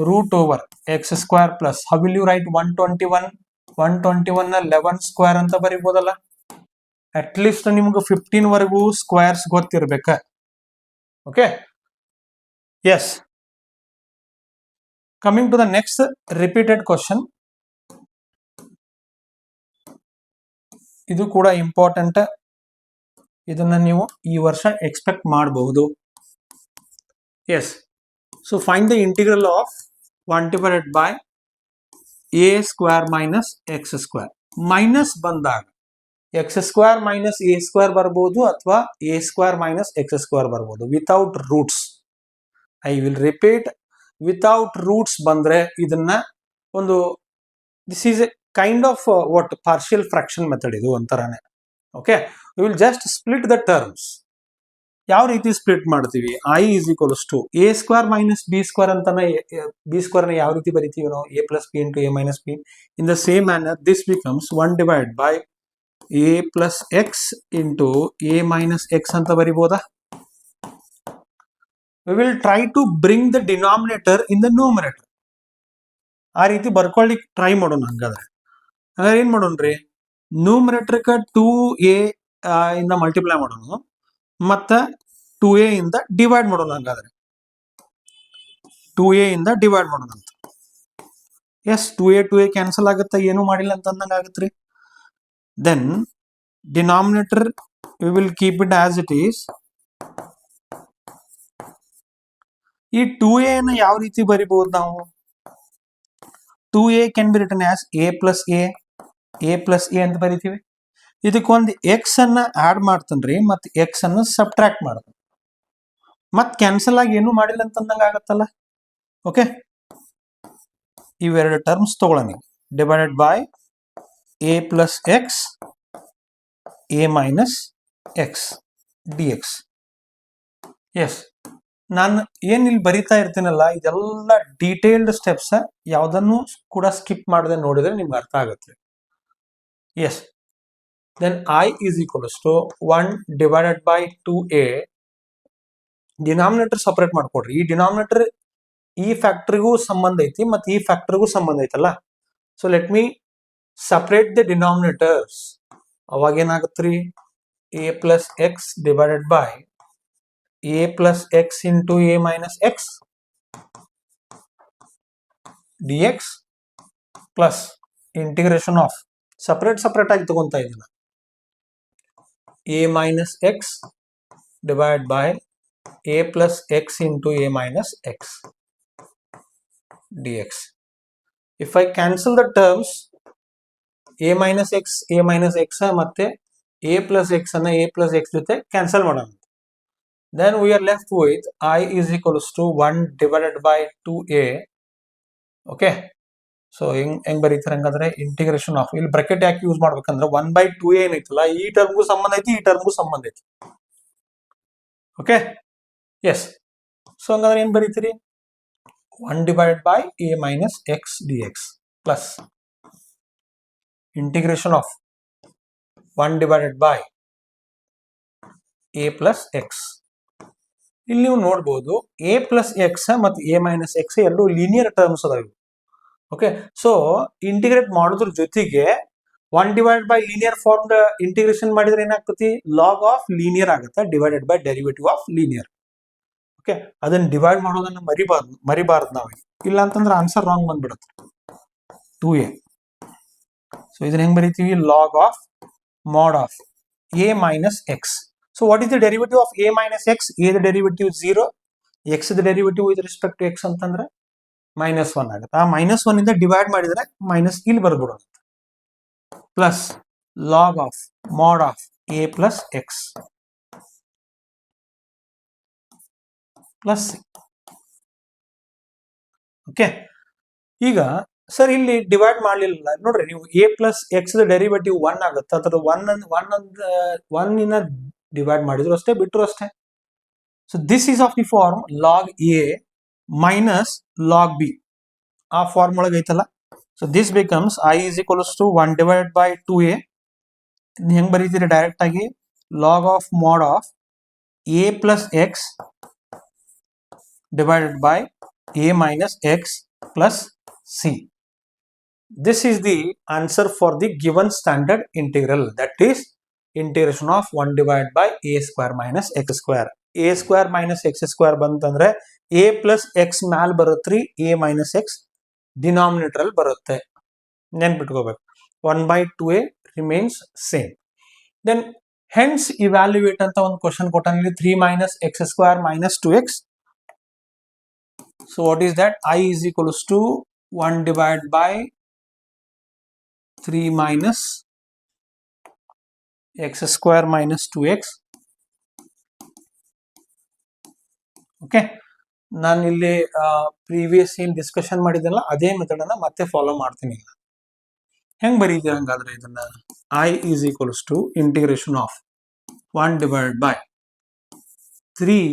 root over x square plus how will you write 121 ನ 11 ಸ್ಕ್ವೇರ್ ಅಂತ ಬರೀಬಹುದಲ್ಲ. ಅಟ್ ಲೀಸ್ಟ್ ನಿಮ್ಗೆ 15 ವರೆಗೂ ಸ್ಕ್ವೇರ್ಸ್ ಗೊತ್ತಿರ್ಬೇಕ. Okay, yes, coming to the next repeated question. ಇದು ಕೂಡ important, ಇದನ್ನ ನೀವು ಈ ವರ್ಷ ಎಕ್ಸ್ಪೆಕ್ಟ್ ಮಾಡಬಹುದು. Yes, so find the integral of 1 divided by a square minus x square. Minus ಬಂದಾಗ x square minus a square ಬರ್ಬೋದು ಅಥವಾ a square minus x square ಬರ್ಬೋದು without roots. I will repeat, without roots ಬಂದ್ರೆ ಇದನ್ನ ಒಂದು this is a kind of what partial fraction method ಇದು ಒಂತರನೇ. Okay, we will just split the terms. ಯಾವ ರೀತಿ split ಮಾಡ್ತೀವಿ? I is equals to a square minus b square ಅಂತಾನೆ b square ನ ಯಾವ ರೀತಿ ಬರಿತೀವಿ ನಾವು a plus b into a minus b. In the same manner this becomes 1 divide by a plus x into a minus x ಅಂತ ಬರಿಬೋದಾ? We will try to bring the denominator in the numerator. ಆ ರೀತಿ ಬರ್ಕೊಳ್ಳಿಕ್ try ಮಾಡೋಣ. ಹಂಗಾದ್ರೆ ಏನ್ ಮಾಡೋಣ್ರಿ, ನ್ಯೂಮರೇಟರ್ಕ 2a ಇಂದ multiply ಮಾಡೋಣ ಮತ್ತೆ 2a ಇಂದ ಡಿವೈಡ್ ಮಾಡೋಣ. ಹಂಗಾದ್ರೆ 2a ಇಂದ ಡಿವೈಡ್ ಮಾಡೋಣ ಅಂತ. ಎಸ್, 2a ಕ್ಯಾನ್ಸಲ್ ಆಗುತ್ತೆ, ಏನು ಮಾಡಿಲ್ಲ ಅಂತ ಅಂದಂಗ ಆಗತ್ರಿ. Then denominator we will keep it as it is. ಈ 2a ನ ಯಾವ ರೀತಿ ಬರಿಬಹುದು ನಾವು? 2a can be written as a plus a ಅಂತ ಬರಿತೀವಿ. ಇದಕ್ಕೊಂದು ಎಕ್ಸ್ ಅನ್ನ ಆಡ್ ಮಾಡ್ತನ್ರಿ ಮತ್ತೆ ಎಕ್ಸ್ ಅನ್ನ ಸಬ್ಟ್ರಾಕ್ಟ್ ಮಾಡ್ತಾನೆ ಮತ್ ಕ್ಯಾನ್ಸಲ್ ಆಗಿ ಏನು ಮಾಡಿಲ್ಲ ಅಂತಂದಂಗ ಆಗತ್ತಲ್ಲ. ಓಕೆ, ಇವೆರಡು ಟರ್ಮ್ಸ್ ತಗೊಳ್ಳೋಣ. Divided by a plus x a minus x d x. Yes, ನಾನು ಏನ್ ಇಲ್ಲಿ ಬರಿತಾ ಇರ್ತೀನಲ್ಲ ಇದೆಲ್ಲ ಡೀಟೇಲ್ಡ್ ಸ್ಟೆಪ್ಸ್, ಯಾವ್ದನ್ನು ಕೂಡ ಸ್ಕಿಪ್ ಮಾಡದೆ ನೋಡಿದ್ರೆ ನಿಮ್ಗೆ ಅರ್ಥ ಆಗುತ್ತೆ. Yes, then I is equals to 1 divided by 2a. Denominator separate ಮಾಡ್ಕೊಡ್ರಿ. ಈ ಡಿನಾಮಿನೇಟರ್ ಈ ಫ್ಯಾಕ್ಟರ್ಗೂ ಸಂಬಂಧ ಐತಿ ಮತ್ತೆ ಈ ಫ್ಯಾಕ್ಟರ್ಗೂ ಸಂಬಂಧ ಐತಲ್ಲ. So let me separate the denominators. ಅವಾಗ ಏನಾಗತ್ರಿ, a plus X divided by a plus x into a minus X dx plus integration of separate ಆಗಿ ತಗೊಂತ ಇದನ್ನ a minus x divided by a plus x into a minus x dx. If I cancel the terms a minus x ಮತ್ತೆ a plus x ಅನ್ನ a plus x ಜೊತೆ cancel ಮಾಡೋಣ. Then we are left with I is equals to 1 divided by 2a. Okay, so ಹೆಂಗ್ ಬರೀತಾರೆ ಹಂಗಂದ್ರೆ integration of, ಇಲ್ಲಿ bracket ಯಾಕೆ use ಮಾಡ್ಬೇಕಂದ್ರೆ 1/2 ಏನೈತಲ್ಲ ಈ ಟರ್ಮ್ಗೂ ಸಂಬಂಧ ಐತಿ, ಈ ಟರ್ಮ್ಗೂ ಸಂಬಂಧ ಐತಿ. Okay, S. ಸೊ ಹಂಗಂದ್ರೆ ಏನ್ ಬರೀತೀರಿ, 1/a minus x dx plus integration of 1/a plus x. ಇಲ್ಲಿ ನೀವು ನೋಡ್ಬೋದು a plus x ಮತ್ತು a minus x ಎರಡು ಲೀನಿಯರ್ ಟರ್ಮ್ಸ್ ಅದಾವೆ. ಓಕೆ, ಸೊ ಇಂಟಿಗ್ರೇಟ್ ಮಾಡೋದ್ರ ಜೊತೆಗೆ 1/, ಲೀನಿಯರ್ ಫಾರ್ಮ್ ಇಂಟಿಗ್ರೇಷನ್ ಮಾಡಿದ್ರೆ ಏನಾಗ್ತತಿ, ಲಾಗ್ ಆಫ್ ಲೀನಿಯರ್ ಆಗುತ್ತೆ divided by derivative of linear. Okay, ಅದನ್ನ ಡಿವೈಡ್ ಮಾಡೋದನ್ನ ಮರಿಬಾರ್ದು ನಾವು, ಇಲ್ಲ ಅಂತಂದ್ರೆ ಆನ್ಸರ್ ರಾಂಗ್ ಬಂದ್ಬಿಡುತ್ತೆ. 2a. ಸೊ ಇದನ್ನ ಹೆಂಗ್ ಬರೀತೀವಿ, log of mod of a minus x. So what is the derivative of a minus x? a the derivative 0, x the derivative with respect to x ಅಂತಂದ್ರೆ -1 ಆಗುತ್ತೆ. ಆ -1 ಇಂದ ಡಿವೈಡ್ ಮಾಡಿದ್ರೆ minus ಇಲ್ಲಿ ಬರ್ಬಿಡೋದು, plus log of mod of a plus x plus c. Okay, ಈಗ sir ಇಲ್ಲಿ divide ಮಾಡಲಿಲ್ಲ ನೋಡ್ರಿ ನೀವು, a ಪ್ಲಸ್ ಎಕ್ಸ್ ಡೆರಿವೇಟಿವ್ 1 ಆಗುತ್ತೆ, ಅದರ 1 ಇನ್ನ ಡಿವೈಡ್ ಮಾಡಿದ್ರು ಅಷ್ಟೇ, ಬಿಟ್ಟರು ಅಷ್ಟೇ. So this is of the form log a minus log b, ಆ ಫಾರ್ಮ್ ಒಳಗೆ ಐತಲ್ಲ. So this becomes i is equals to 1/2a. ಹೆಂಗ್ ಬರೀತೀರಿ ಡೈರೆಕ್ಟ್ ಆಗಿ, log of mod of a plus x divided by a minus x plus c. This is the answer for the given standard integral, that is integration of 1/a square minus x square. a square minus x square ಬಂತಂದ್ರೆ a plus x ಮ್ಯಾಲ್ ಬರುತ್ತ್ರಿ, a minus x denominator ಅಲ್ಲಿ ಬರುತ್ತೆ, ನೆನ್ಪಿಟ್ಕೋಬೇಕು. 1/2a remains same. Then hence evaluate ಅಂತ ಒಂದು question ಕೊಟ್ಟಾನಲ್ಲಿ 3 minus x square minus 2x. So what is that? I is equals to 1/3 minus x square minus 2x. Okay, ನಾನು ಇಲ್ಲಿ previous ಏನ್ discussion ಮಾಡಿದ್ದಲ್ಲ ಅದೇ method ಅನ್ನ ಮತ್ತೆ ಫಾಲೋ ಮಾಡ್ತೀನಿ. ಹೆಂಗ್ ಬರೀತೀವಿ ಹಂಗಾದ್ರೆ ಇದನ್ನ, I is equals to integration of 1/3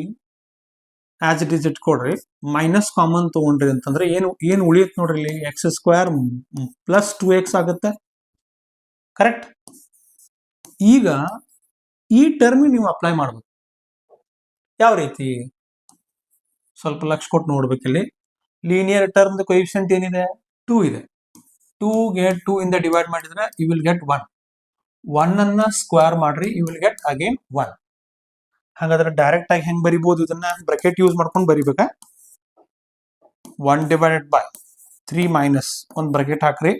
as it is ಇಟ್ಕೊಡ್ರಿ, ಮೈನಸ್ ಕಾಮನ್ ತಗೊಂಡ್ರಿ ಅಂತಂದ್ರೆ ಏನು ಉಳಿಯುತ್ತೆ ನೋಡ್ರಿ, ಇಲ್ಲಿ ಎಕ್ಸ್ ಸ್ಕ್ವೇರ್ ಪ್ಲಸ್ 2x ಆಗುತ್ತೆ. ಕರೆಕ್ಟ್. ಈಗ ಈ ಟರ್ಮ್ ನೀವು ಅಪ್ಲೈ ಮಾಡ್ಬೇಕು. ಯಾವ ರೀತಿ, ಸ್ವಲ್ಪ ಲಕ್ಷ ಕೊಟ್ಟು ನೋಡ್ಬೇಕು. ಇಲ್ಲಿ ಲೀನಿಯರ್ ಟರ್ಮ್ ಕೊಯಿಫಿಷಿಯಂಟ್ ಏನಿದೆ, 2 ಇದೆ. 2ಗೆ 2 ಇಂದ ಡಿವೈಡ್ ಮಾಡಿದ್ರೆ ಯು ವಿಲ್ ಗೆಟ್ 1. 1 ಅನ್ನ ಸ್ಕ್ವೇರ್ ಮಾಡ್ರಿ, ಯು ವಿಲ್ ಗೆಟ್ ಅಗೇನ್ 1. ಹಾಗಾದ್ರೆ ಡೈರೆಕ್ಟ್ ಆಗಿ ಹೆಂಗ್ ಬರಿಬಹುದು, ಇದನ್ನ ಬ್ರಾಕೆಟ್ ಯೂಸ್ ಮಾಡ್ಕೊಂಡು ಬರಿಬೇಕಾ. 1/3 ಮೈನಸ್ ಒಂದು ಬ್ರಾಕೆಟ್ ಹಾಕ್ರಿ,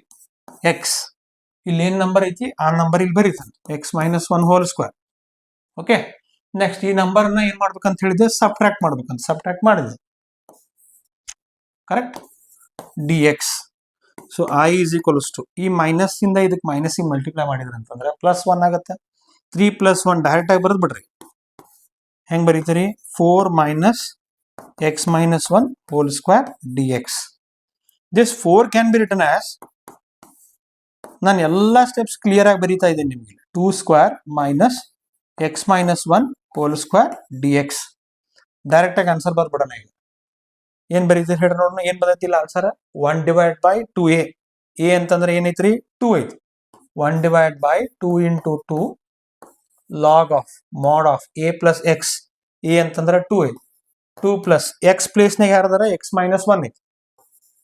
ಎಕ್ಸ್ ಇಲ್ಲಿ ಏನ್ ನಂಬರ್ ಐತಿ ಆ ನಂಬರ್ ಇಲ್ಲಿ ಬರೀತಾನೆ, x minus 1 whole square. Okay, next ಈ ನಂಬರ್ ನ ಏನ್ ಮಾಡ್ಬೇಕಂತ ಹೇಳಿದೆ, ಸಬ್ಟ್ರಾಕ್ಟ್ ಮಾಡ್ಬೇಕಂತ, ಸಬ್ಟ್ರಾಕ್ಟ್ ಮಾಡಿದೆ. Correct. dx. So i is equals to ಈ ಮೈನಸ್ ಇಂದ ಇದಕ್ಕೆ ಮೈನಸ್ ಮಲ್ಟಿಪ್ಲೈ ಮಾಡಿದ್ರೆ ಅಂತಂದ್ರೆ +1 ಆಗುತ್ತೆ. 3 + 1 ಡೈರೆಕ್ಟ್ ಆಗಿ ಬರೆದ್ ಬಿಡ್ರಿ. ಹೆಂಗ್ ಬರೀತೀರಿ, 4 minus x minus 1 whole square dx. This 4 can be written as, ನಾನು ಎಲ್ಲಾ ಸ್ಟೆಪ್ಸ್ ಕ್ಲಿಯರ್ ಆಗಿ ಬರೀತಾ ಇದ್ದೀನಿ ನಿಮಗೆ, 2 square minus x minus 1 whole square dx. Direct ಆಗಿ ಆನ್ಸರ್ ಬರ್ಬಿಡೋಣ. ಈಗ ಏನ್ ಬರೀತೀರಿ ಹೇಳ್ರಿ ನೋಡೋಣ, ಏನ್ ಬದತಿಲ್ಲ ಆನ್ಸರ್, 1/2a. a ಅಂತಂದ್ರೆ ಏನೈತ್ರಿ, 2 ಐತಿ. 1/2 into 2 log of mod of a plus x. a ಅಂತಂದ್ರೆ 2 ಐತಿ. 2 plus x ಪ್ಲೇಸ್ ನಾಗ ಯಾರದಾರ, x minus 1 ಐತಿ.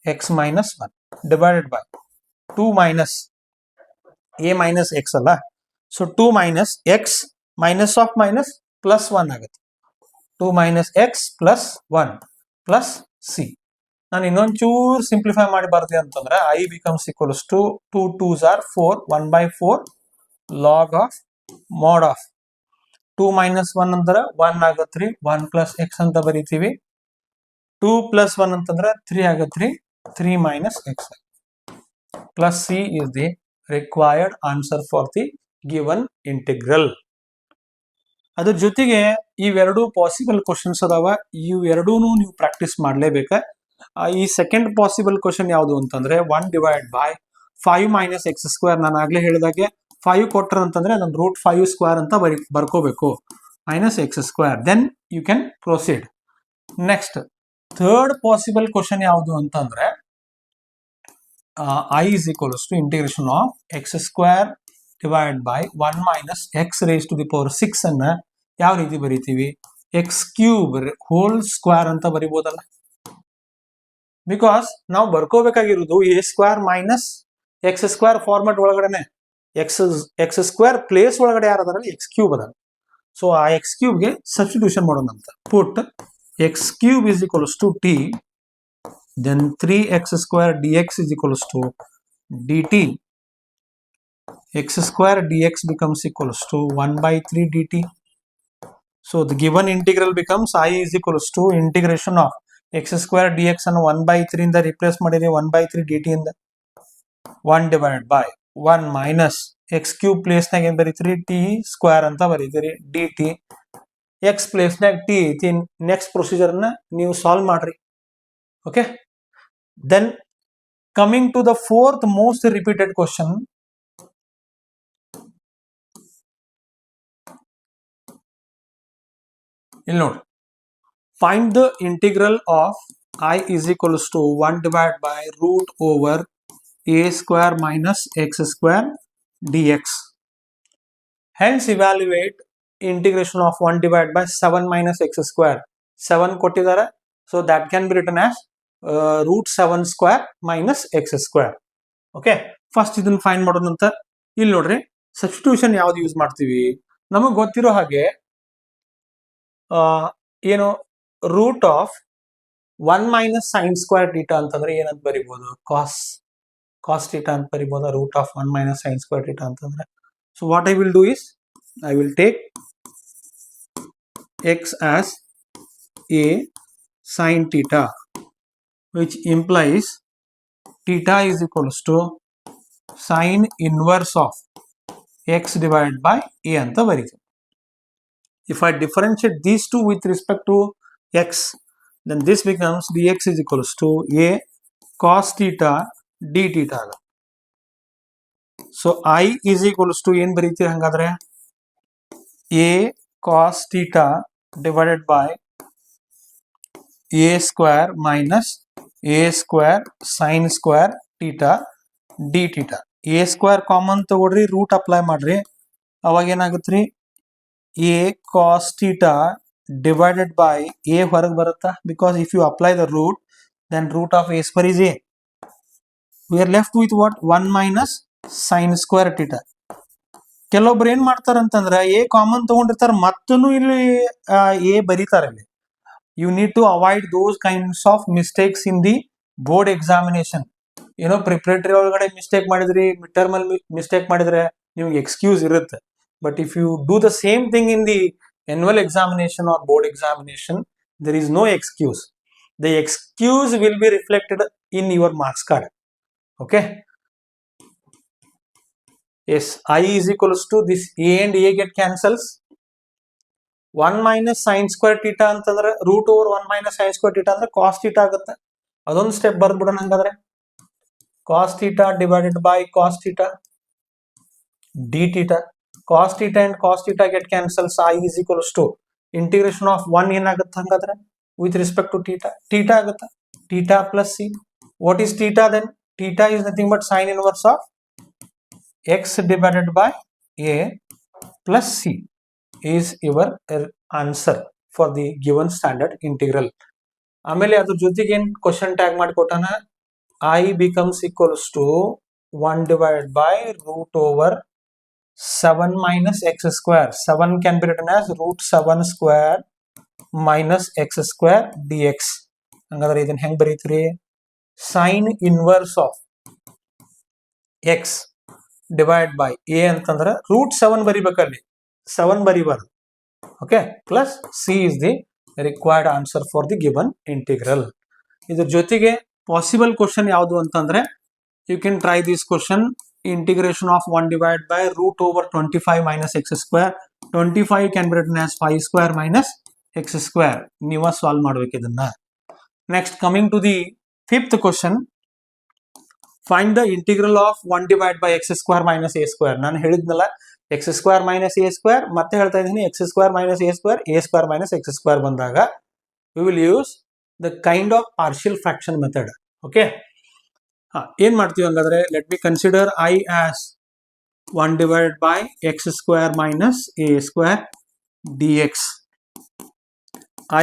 x minus 1 divided by 2 minus a minus x ಅಲ್ಲ. So 2 minus x minus of minus plus 1 ಆಗುತ್ತೆ. 2 minus x plus 1 plus c. ನಾನು ಇನ್ನೊಂಚೂರು simplify ಮಾಡಿ ಬರ್ತೀವಿ ಅಂತಂದ್ರೆ i becomes equals to 2 2s are 4, 1/4 log of mod of 2 minus 1 ಅಂದ್ರೆ 1 ಆಗತ್ರಿ, 1 plus x ಅಂತ ಬರೀತೀವಿ. 2 plus 1 ಅಂತಂದ್ರೆ 3 ಆಗತ್ರಿ, 3 minus x plus c is the required answer for the given integral. ಅದ್ರ ಜೊತೆಗೆ ಇವೆರಡು ಪಾಸಿಬಲ್ ಕ್ವಶನ್ಸ್ ಅದಾವ, ಇವೆರಡೂ ನೀವು ಪ್ರಾಕ್ಟೀಸ್ ಮಾಡ್ಲೇಬೇಕ. ಈ ಸೆಕೆಂಡ್ ಪಾಸಿಬಲ್ ಕ್ವಶನ್ ಯಾವುದು ಅಂತಂದ್ರೆ 1 divide by 5 minus x square. ನಾನು ಆಗ್ಲೇ ಹೇಳಿದಾಗೆ 5 ಕೊಟ್ಟರು ಅಂತಂದ್ರೆ ಅದನ್ನ ರೂಟ್ 5 ಸ್ಕ್ವೇರ್ ಅಂತ ಬರ್ಕೋಬೇಕು, minus x square. Then you can proceed. Next third possible question ಯಾವುದು ಅಂತಂದ್ರೆ I is equals to integration of x square divided by 1 minus x raised to the power 6 ಅನ್ನ ಯಾವ ರೀತಿ ಬರೀತೀವಿ? x ಕ್ಯೂಬ್ ಹೋಲ್ ಸ್ಕ್ವೇರ್ ಅಂತ ಬರಿಬೋದಲ್ಲ. Because ನಾವು ಬರ್ಕೋಬೇಕಾಗಿರೋದು a square minus x square format ಒಳಗಡೆನೆ ಎಕ್ಸ್ ಸ್ಕ್ವೇರ್ ಪ್ಲೇಸ್ ಒಳಗಡೆ ಯಾರದಾರಲ್ಲಿ ಎಕ್ಸ್ ಕ್ಯೂಬ್ ಅದ. ಸೊ ಆ ಎಕ್ಸ್ ಕ್ಯೂಬ್ಗೆ ಸಬ್ಸ್ಟಿಟ್ಯೂಷನ್ ಮಾಡೋಣ ಅಂತ. Put x cube is equals to t, then 3x square dx is equals to dt. X square dx becomes equals to 1 by 3 dt. So the given integral becomes I is equals to integration of x square dx and 1 by 3 in the replace ಮಾಡಿದ್ರೆ 1 by 3 dt in the 1 divided by 1 minus x cube place ನಾಗ ಏನು ಬರೀತೀರಿ t square ಅಂತ ಬರೀತೀರಿ dt. x place ನಾಗ t ಐತಿ. Next procedure ನ ನೀವು solve ಮಾಡ್ರಿ. Okay, then coming to the fourth most repeated question, ಇಲ್ಲಿ ನೋಡಿ, find the integral of I is equals to 1 divided by root over a square minus x square dx. Hence evaluate integration of 1 divided by 7 minus x square. 7 ಕೊಟ್ಟಿದ್ದಾರೆ, so that can be written as root 7 square minus x square. Okay, first ಇದನ್ನ find ಮಾಡೋಣ ಅಂತ. ಇಲ್ಲಿ ನೋಡ್ರಿ, substitution ಯಾವ್ದು use ಮಾಡ್ತೀವಿ? ನಮಗೆ ಗೊತ್ತಿರೋ ಹಾಗೆ ಏನು root of 1 minus sine square theta ಅಂತಂದ್ರೆ ಏನಂತ ಬರಿಬಹುದು? ಕಾಸ್ ಟೀಟಾ ಅಂತ ಬರಿಬಹುದಾ? Root of 1 minus sine square theta ಅಂತಂದ್ರೆ, so what I will do is I will take x as a sin theta, which implies theta is equals to sin inverse of x divided by a anta barithi. If I differentiate these two with respect to x, then this becomes dx is equals to a cos theta d theta. So I is equals to ಏನು ಬರೀತೀರಿ ಹಂಗಾದ್ರೆ? a cos theta divided by a square minus a square sin square theta d theta. a square common ತಗೊಳ್ರಿ, root apply ಮಾಡ್ರಿ, ಅವಾಗ ಏನಾಗುತ್ತೆ? a cos theta divided by a ಹೊರಗೆ ಬರುತ್ತಾ? Because if you apply the root, then root of a square is a. We are left with what? 1 minus sin square theta. ಕೆಲವೊಬ್ರು ಏನ್ ಮಾಡ್ತಾರಂತಂದ್ರೆ a common ತಗೊಂಡಿರ್ತಾರೆ, ಮತ್ತೂ ಇಲ್ಲಿ a ಬರೀತಾರೆ. You need to avoid those kinds of mistakes in the board examination. ಏನೋ preparatory ಒಳಗಡೆ mistake ಮಾಡಿದ್ರಿ, mid term ಅಲ್ಲಿ mistake ಮಾಡಿದ್ರೆ ನಿಮ್ಗೆ ಎಕ್ಸ್ಕ್ಯೂಸ್ ಇರುತ್ತೆ. But if you do the same thing in the annual examination or board examination, there is no excuse. The excuse will be reflected in your marks card. Okay. Yes, I is equals to this a and a get cancels. 1 minus sin square theta ಅಂತಂದ್ರೆ root over 1 minus sin square theta ಅಂದ್ರೆ cos theta ಆಗುತ್ತೆ. ಅದೊಂದು step ಬರ್ದ್ಬಿಡೋಣ ಹಂಗಾದ್ರೆ. cos theta divided by cos theta d theta. cos theta and cos theta get cancels. I is equals to integration of 1 ಏನಾಗುತ್ತೆ ಹಂಗಾದ್ರೆ with respect to theta? theta ಆಗುತ್ತೆ. theta plus c. What is theta then? theta is nothing but sin inverse of x divided by a plus c is your answer for the given standard integral. ಆಮೇಲೆ ಅದ್ರ ಜೊತೆಗೆ ಏನು question tag ಮಾಡಿಕೊಟ್ಟಾನ? I becomes equals to 1 divided by root over 7 minus x square. 7 can be written as root 7 square minus x square dx. ಹಂಗಾದ್ರೆ ಇದನ್ನ ಹೆಂಗ್ ಬರೀತೀರಿ? sin inverse of x divided by a ಅಂತಂದ್ರೆ root 7 ಬರಿಬೇಕಲ್ಲಿ, 7 ಬರಿಬಾರ್ದು. Okay, plus c is the required answer for the given integral. ಇದ್ರ ಜೊತೆಗೆ possible question ಯಾವುದು ಅಂತಂದ್ರೆ, you can try this question. integration of 1 divided by root over 25 minus x square. 25 can be written as 5 square minus x square. ನೀವ solve ಮಾಡ್ಬೇಕು ಇದನ್ನ. Next coming to the Fifth question, find the integral of 1 divided by x square minus a square. ನಾನು ಹೇಳಿದ್ನಲ್ಲ x square minus a square, ಮತ್ತೆ ಹೇಳ್ತಾ ಇದ್ದೀನಿ x square minus a square minus x square ಬಂದಾಗ we will use the kind of partial fraction method. Okay, ಏನ್ ಮಾಡ್ತೀವಿ ಹಂಗಾದ್ರೆ, let me consider I as 1 divided by x square minus a square dx.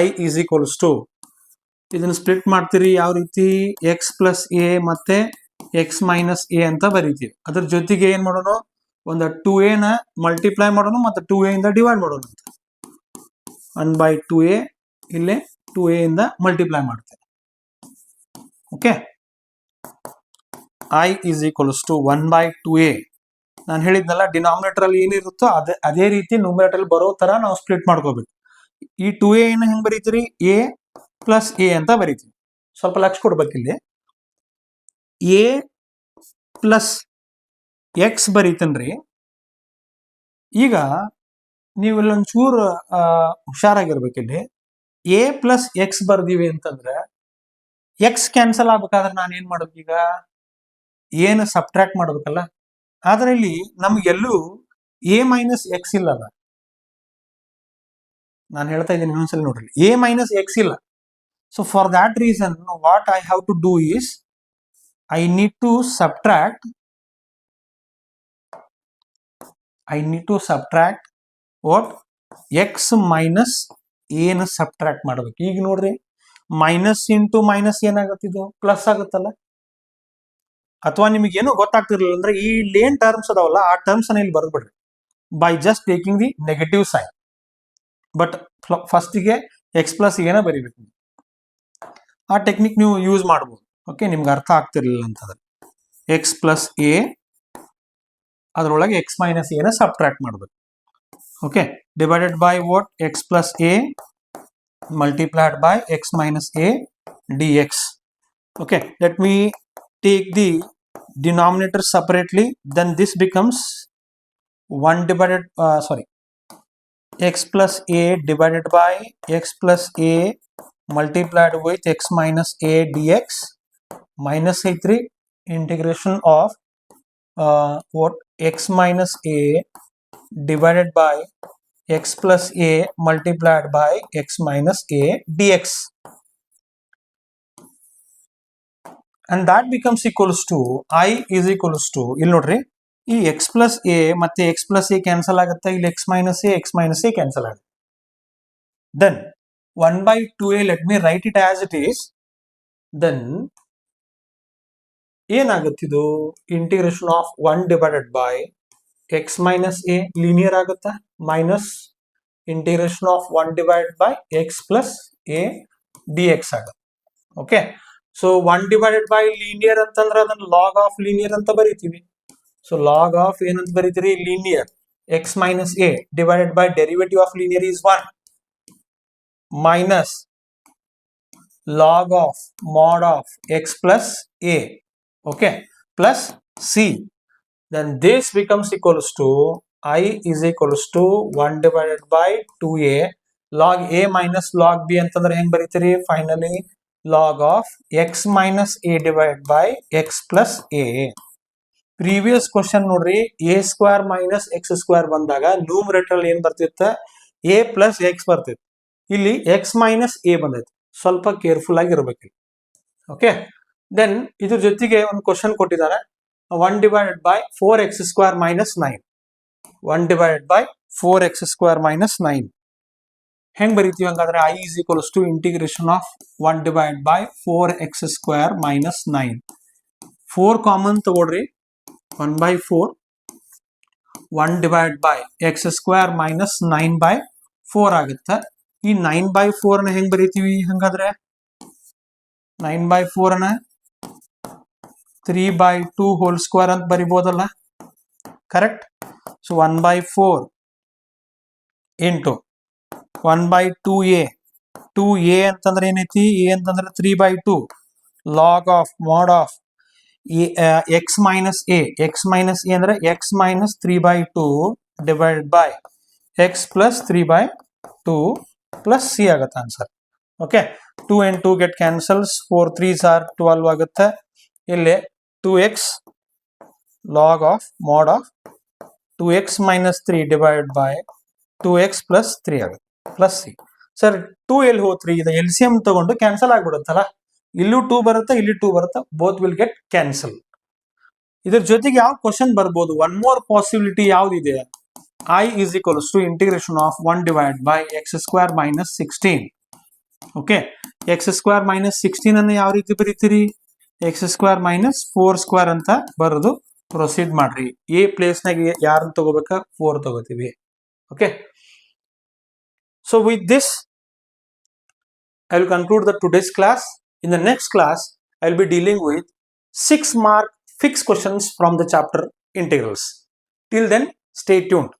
I is equals to, ಇದನ್ನು split ಮಾಡ್ತೀರಿ ಯಾವ ರೀತಿ, x plus a ಮತ್ತೆ x minus a ಅಂತ ಬರೀತೀವಿ. ಅದ್ರ ಜೊತೆಗೆ ಏನ್ ಮಾಡೋಣ, ಒಂದು 2a ನ ಮಲ್ಟಿಪ್ಲೈ ಮಾಡೋಣ ಮತ್ತೆ 2a ಇಂದ ಡಿವೈಡ್ ಮಾಡೋಣ ಅಂತ. 1 by 2a ಇಲ್ಲೇ 2a ಇಂದ ಮಲ್ಟಿಪ್ಲೈ ಮಾಡ್ತೇವೆ. Okay, I is equals to 1 by 2a. ನಾನು ಹೇಳಿದ್ನಲ್ಲ ಡಿನಾಮಿನೇಟರ್ ಅಲ್ಲಿ ಏನಿರುತ್ತೋ ಅದೇ ರೀತಿ ನ್ಯೂಮರೇಟರ್ ಅಲ್ಲಿ ಬರೋ ತರ ನಾವು ಸ್ಪ್ಲಿಟ್ ಮಾಡ್ಕೋಬೇಕು. ಈ 2a ನ ಹೆಂಗ್ ಬರೀತೀರಿ, a ಪ್ಲಸ್ ಎ ಅಂತ ಬರೀತೀವಿ. ಸ್ವಲ್ಪ ಲಕ್ಷ ಕೊಡ್ಬೇಕಿಲ್ಲಿ. ಎ ಪ್ಲಸ್ ಎಕ್ಸ್ ಬರೀತನ್ರಿ. ಈಗ ನೀವು ಇಲ್ಲೊಂಚೂರು ಹುಷಾರಾಗಿರ್ಬೇಕಿಲ್ಲಿ. ಎ ಪ್ಲಸ್ ಎಕ್ಸ್ ಬರ್ದೀವಿ ಅಂತಂದ್ರೆ ಎಕ್ಸ್ ಕ್ಯಾನ್ಸಲ್ ಆಗ್ಬೇಕಾದ್ರೆ ನಾನು ಏನ್ ಮಾಡ್ಬೇಕು, ಈಗ ಏನು ಸಬ್ಟ್ರಾಕ್ಟ್ ಮಾಡ್ಬೇಕಲ್ಲ. ಆದ್ರೆ ಇಲ್ಲಿ ನಮ್ಗೆಲ್ಲೂ ಎ ಮೈನಸ್ ಎಕ್ಸ್ ಇಲ್ಲಲ್ಲ. ನಾನು ಹೇಳ್ತಾ ಇದ್ದೀನಿ ಇನ್ನೊಂದ್ಸಲ ನೋಡ್ರಿ, ಎ ಮೈನಸ್ ಎಕ್ಸ್ ಇಲ್ಲ. So for that reason, what I have to do is I need to subtract what, x minus a ನ ಸಬ್ಟ್ರಾಕ್ಟ್ ಮಾಡಬೇಕು. ಈಗ ನೋಡ್ರಿ, ಮೈನಸ್ ಇಂಟು ಮೈನಸ್ ಏನಾಗುತ್ತೆ, ಇದು ಪ್ಲಸ್ ಆಗುತ್ತಲ್ಲ. ಅಥವಾ ನಿಮಗೆ ಏನೋ ಗೊತ್ತಾಗ್ತಿರ್ಲಿಲ್ಲ ಅಂದ್ರೆ ಈ ಲೇನ್ ಟರ್ಮ್ಸ್ ಅದಾವಲ್ಲ, ಆ ಟರ್ಮ್ಸ್ ಅನ್ನ ಇಲ್ಲಿ ಬರ್ಬಿಡ್ರಿ by just taking the negative sign. But ಫಸ್ಟಿಗೆ ಎಕ್ಸ್ ಪ್ಲಸ್ ಎನ ಬರೀಬೇಕು. ಆ ಟೆಕ್ನಿಕ್ ನೀವು ಯೂಸ್ ಮಾಡ್ಬೋದು. ಓಕೆ, ನಿಮ್ಗೆ ಅರ್ಥ ಆಗ್ತಿರ್ಲಿಲ್ಲ ಅಂತಂದ್ರೆ ಎಕ್ಸ್ ಪ್ಲಸ್ ಎ ಅದರೊಳಗೆ ಎಕ್ಸ್ ಮೈನಸ್ ಎನ ಸಬ್ಟ್ರಾಕ್ಟ್ ಮಾಡಬೇಕು. Okay, divided by what, x plus a multiplied by x minus a d x. Okay, let me take the denominator separately. Then this becomes 1 divided x plus a divided by x plus a multiplied with x minus a dx minus 3 integration of what, x minus a divided by x plus a multiplied by x minus a dx, and that becomes equals to I is equals to, ಇಲ್ಲಿ ನೋಡ್ರಿ, ಈ x plus a ಮತ್ತೆ x plus a cancel ಆಗುತ್ತೆ, ಇಲ್ಲಿ x minus a cancel ಆಗುತ್ತೆ. Then 1 by 2a, let me write it as it is. Then ಏನಾಗುತ್ತಿದು, integration of 1 divided by x minus a linear ಆಗುತ್ತಾ, minus integration of 1 divided by x plus a d x ಆಗುತ್ತೆ. Okay, so 1 divided by linear ಅಂತಂದ್ರೆ ಅದನ್ನ log of linear ಅಂತ ಬರೀತೀವಿ. So log of ಏನಂತ ಬರೀತೀರಿ, linear. X minus a divided by derivative of linear is 1 minus log of mod of x plus a. Okay, plus c. Then this becomes equals to I is equals to 1 divided by 2a log a minus log b ಅಂತಂದ್ರೆ ಹೆಂಗ್ ಬರೀತೀರಿ, finally log of x minus a divide by x plus a. Previous question ನೋಡ್ರಿ, a square minus x square ಬಂದಾಗ numerator ಏನ್ ಬರ್ತಿತ್ತ, A plus X ಬರ್ತಿತ್ತು. ಇಲ್ಲಿ x minus A ಬಂದೈತಿ. ಸ್ವಲ್ಪ ಕೇರ್ಫುಲ್ ಆಗಿ ಇರ್ಬೇಕು. ಓಕೆ, ದೆನ್ ಇದ್ರ ಜೊತೆಗೆ ಒಂದು ಕ್ವಶನ್ ಕೊಟ್ಟಿದ್ದಾರೆ, 1 divided by 4x square minus 9. 1 divided by 4x square minus 9 ಹೆಂಗ್ ಬರೀತೀವಿ ಹಂಗಾದ್ರೆ, I is equals to integration of 1 divided by 4x square minus 9. 4 common ತಗೊಳ್ರಿ, 1 by 4, 1 divided by x square minus 9 by 4 ಆಗುತ್ತೆ. ಈ 9 by 4 ನ ಹೆಂಗ್ ಬರೀತೀವಿ ಹಂಗಾದ್ರೆ, 9 by 4 ನ 3 by 2 whole square ಅಂತ ಬರಿಬೋದಲ್ಲ, correct. So 1 by 4 into 1 by 2a. 2a ಅಂತಂದ್ರೆ ಏನೈತಿ, a ಅಂತಂದ್ರೆ 3 by 2 log of mod of x minus a. X minus a ಅಂದ್ರೆ x minus 3 by 2 divided by x plus 3 by 2 plus c ಆಗತ್ತೆ answer. Okay 2 and 2 get cancels 4 3s are 12 ಆಗುತ್ತೆ ಇಲ್ಲಿ 2x log of mod of 2x minus 3 divided by 2x plus 3 ಆಗುತ್ತೆ plus c sir 2 ಎಲ್ಲಿ ಹೋತ್ರಿ ಇದು L C M ತಗೊಂಡು cancel ಆಗ್ಬಿಡುತ್ತಲ್ಲ ಇಲ್ಲೂ 2 ಬರುತ್ತೆ ಇಲ್ಲಿ 2 ಬರುತ್ತೆ ಬೋತ್ ವಿಲ್ ಗೆಟ್ ಕ್ಯಾನ್ಸಲ್ ಇದ್ರ ಜೊತೆಗೆ ಯಾವ ಕ್ವಶನ್ ಬರ್ಬೋದು ಒನ್ ಮೋರ್ ಪಾಸಿಬಿಲಿಟಿ ಯಾವ್ದಿದೆ I is equals to integration of 1 divided by x square minus 16 okay x square minus 16 ಅನ್ನು ಯಾವ ರೀತಿ ಬರೀತೀರಿ x square minus 4 square ಅಂತ ಬರೆದು ಪ್ರೊಸೀಡ್ ಮಾಡ್ರಿ a ಪ್ಲೇಸ್ ನಾಗ ಯಾರನ್ನ ತಗೋಬೇಕಾ 4 ತಗೋತೀವಿ okay so with this I will conclude the today's class. In the next class I will be dealing with 6 mark fixed questions from the chapter integrals. Till then stay tuned.